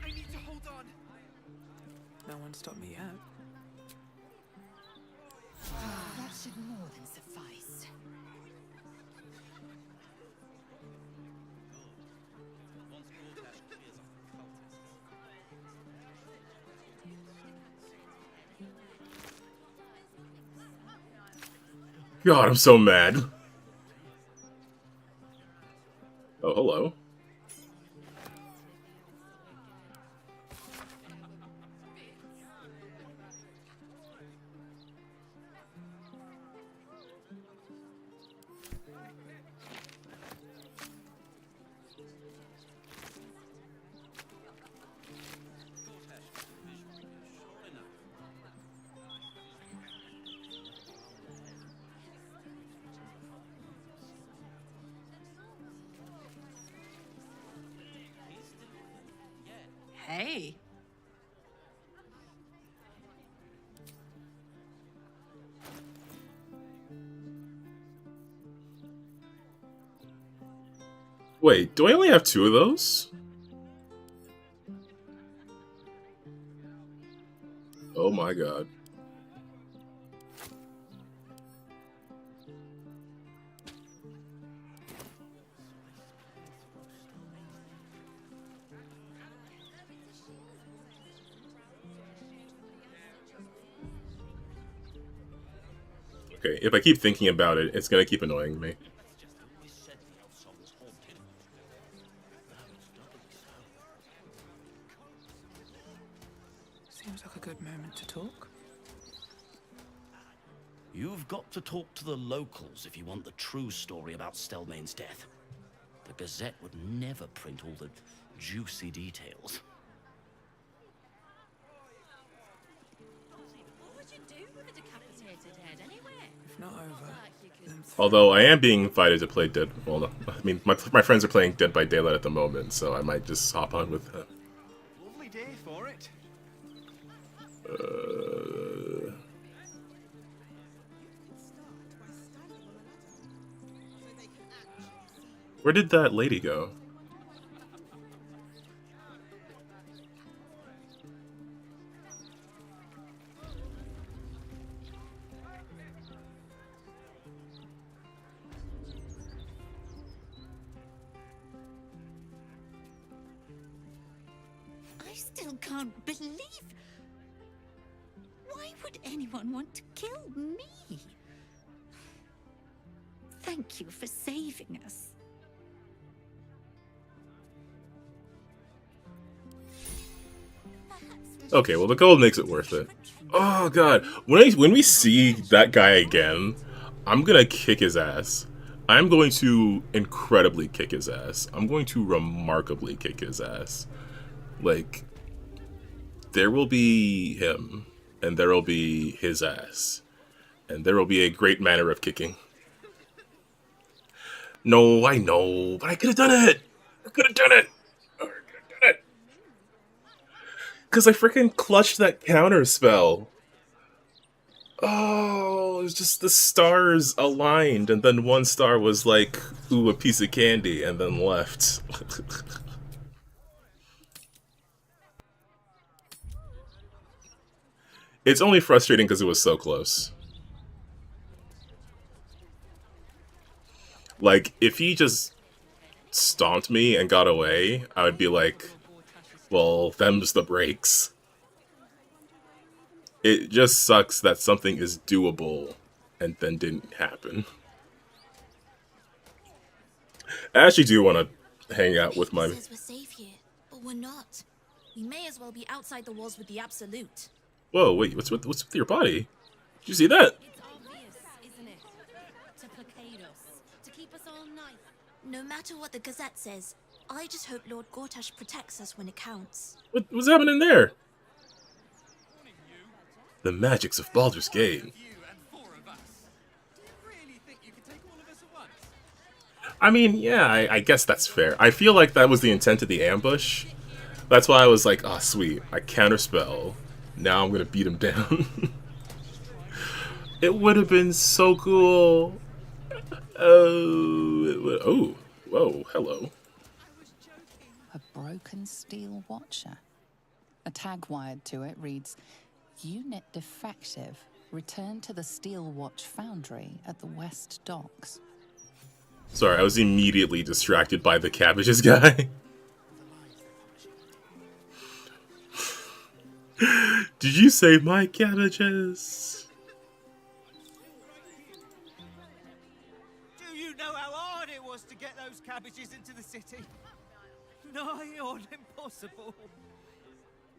I need to hold on. No one stopped me yet. That should more than suffice. God, I'm so mad. Oh, hello. Hey. Wait, do I only have 2 of those? Oh my god. Okay, if I keep thinking about it, it's gonna keep annoying me. Seems like a good moment to talk. You've got to talk to the locals if you want the true story about Stelmane's death. The Gazette would never print all the juicy details. What would you do with a decapitated head anyway? If not over, then Although I am being invited to play Dead. Well, no, I mean, my friends are playing Dead by Daylight at the moment, so I might just hop on with them. Lovely day for it. Where did that lady go? I still can't believe. Why would anyone want to kill me? Thank you for saving us. Okay, well the gold makes it worth it. Oh god, when we see that guy again, I'm gonna kick his ass. I'm going to incredibly kick his ass. I'm going to remarkably kick his ass. Like, there will be him, and there will be his ass, and there will be a great manner of kicking. No, I know, but I could have done it! I could have done it! Because I freaking clutched that counter spell. Oh, it was just the stars aligned, and then one star was like, ooh, a piece of candy, and then left. It's only frustrating because it was so close. Like, if he just stomped me and got away, I would be like, well, them's the breaks. It just sucks that something is doable and then didn't happen. I actually do want to hang out with my... says we're safe here, but we're not. We may as well be outside the walls with the Absolute. Whoa, wait, what's with your body? Did you see that? It's obvious, isn't it? To placate us, to keep us all nice. No matter what the Gazette says, I just hope Lord Gortash protects us when it counts. What's happening there? The magics of Baldur's Gate. I mean, yeah, I guess that's fair. I feel like that was the intent of the ambush. That's why I was like, ah, oh, sweet. I counterspell. Now I'm gonna beat him down. It would have been so cool. Oh, whoa, hello. A broken steel watcher. A tag wired to it reads, Unit defective. Return to the Steel Watch Foundry at the West Docks. Sorry, I was immediately distracted by the cabbages guy. Did you say my cabbages? Do you know how hard it was to get those cabbages into the city? Nigh on impossible.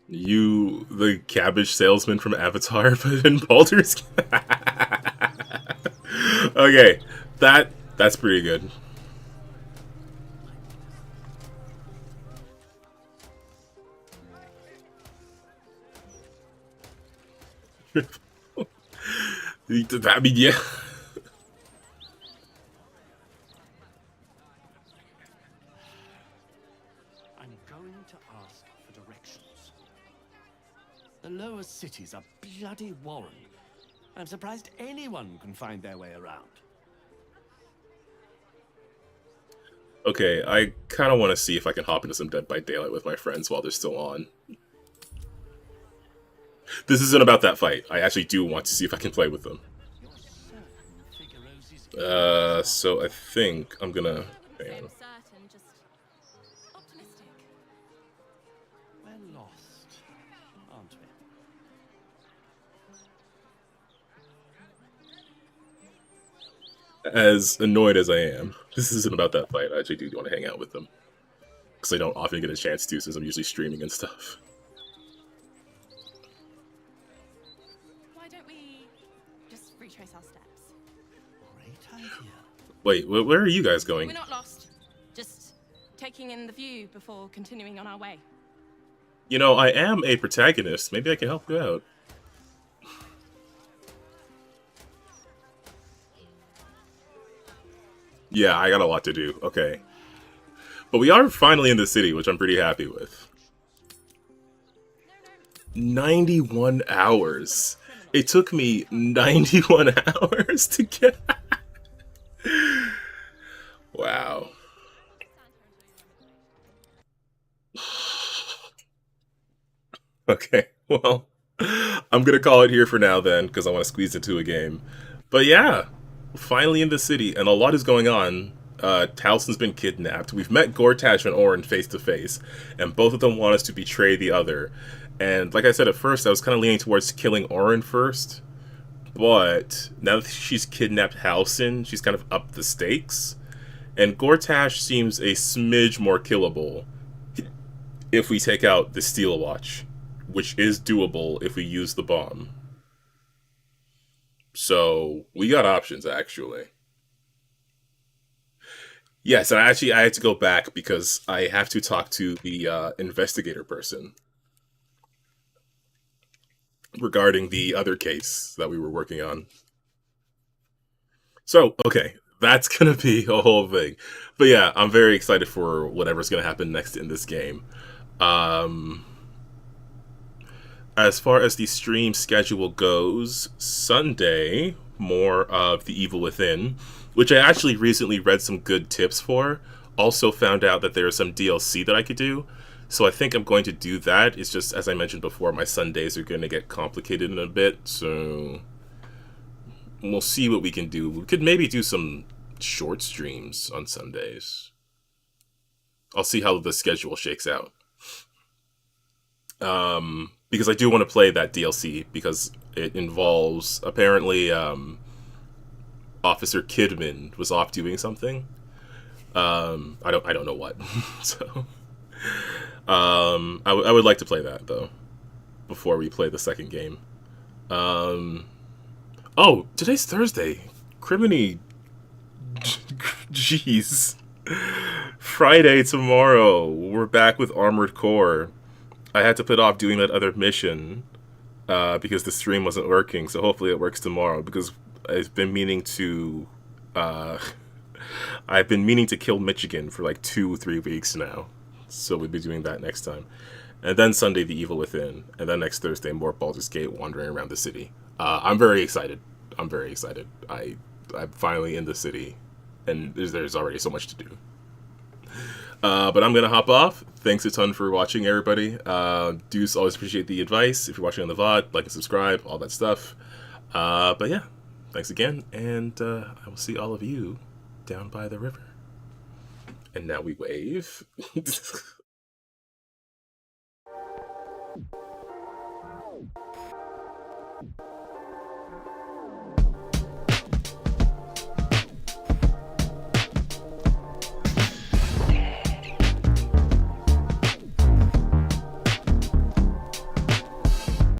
You, the cabbage salesman from Avatar, but in Baldur's Gate? Okay, that's pretty good. I mean, yeah. I'm going to ask for directions. The lower cities are bloody warren. I'm surprised anyone can find their way around. Okay, I kind of want to see if I can hop into some Dead by Daylight with my friends while they're still on. This isn't about that fight. I actually do want to see if I can play with them. So I think I'm gonna... Hang on. We're lost, aren't we? As annoyed as I am, this isn't about that fight. I actually do want to hang out with them. Because I don't often get a chance to, since I'm usually streaming and stuff. Why don't we just retrace our steps? Great idea. Wait, where are you guys going? We're not lost. Just taking in the view before continuing on our way. You know, I am a protagonist. Maybe I can help you out. Yeah, I got a lot to do. Okay. But we are finally in the city, which I'm pretty happy with. 91 hours. It took me 91 hours to get... Wow. Well, I'm gonna call it here for now then, because I want to squeeze into a game. But yeah, finally in the city, and a lot is going on. Talson's been kidnapped. We've met Gortash and Orin face to face, and both of them want us to betray the other. And like I said at first, I was kind of leaning towards killing Orin first, but now that she's kidnapped Halsin, she's kind of upped the stakes. And Gortash seems a smidge more killable if we take out the Steel Watch, which is doable if we use the bomb. So we got options, actually. Yes, and actually I had to go back because I have to talk to the investigator person regarding the other case that we were working on. So, okay, that's gonna be a whole thing. But yeah, I'm very excited for whatever's gonna happen next in this game. As far as the stream schedule goes, Sunday, more of The Evil Within, which I actually recently read some good tips for. Also found out that there's some DLC that I could do. So I think I'm going to do that. It's just, as I mentioned before, my Sundays are going to get complicated in a bit. So we'll see what we can do. We could maybe do some short streams on Sundays. I'll see how the schedule shakes out. Because I do want to play that DLC because it involves apparently Officer Kidman was off doing something. I don't know what. So I would like to play that though before we play the second game. Oh, today's Thursday. Criminy. Jeez. Friday tomorrow. We're back with Armored Core. I had to put off doing that other mission because the stream wasn't working, so hopefully it works tomorrow because I've been meaning to kill Michigan for like 2-3 weeks now. So we'll be doing that next time. And then Sunday, The Evil Within. And then next Thursday, more Baldur's Gate wandering around the city. I'm very excited. I'm finally in the city. And there's already so much to do. But I'm going to hop off. Thanks a ton for watching, everybody. Do always appreciate the advice. If you're watching on the VOD, like and subscribe, all that stuff. But yeah, thanks again. And I will see all of you down by the river. And now we wave.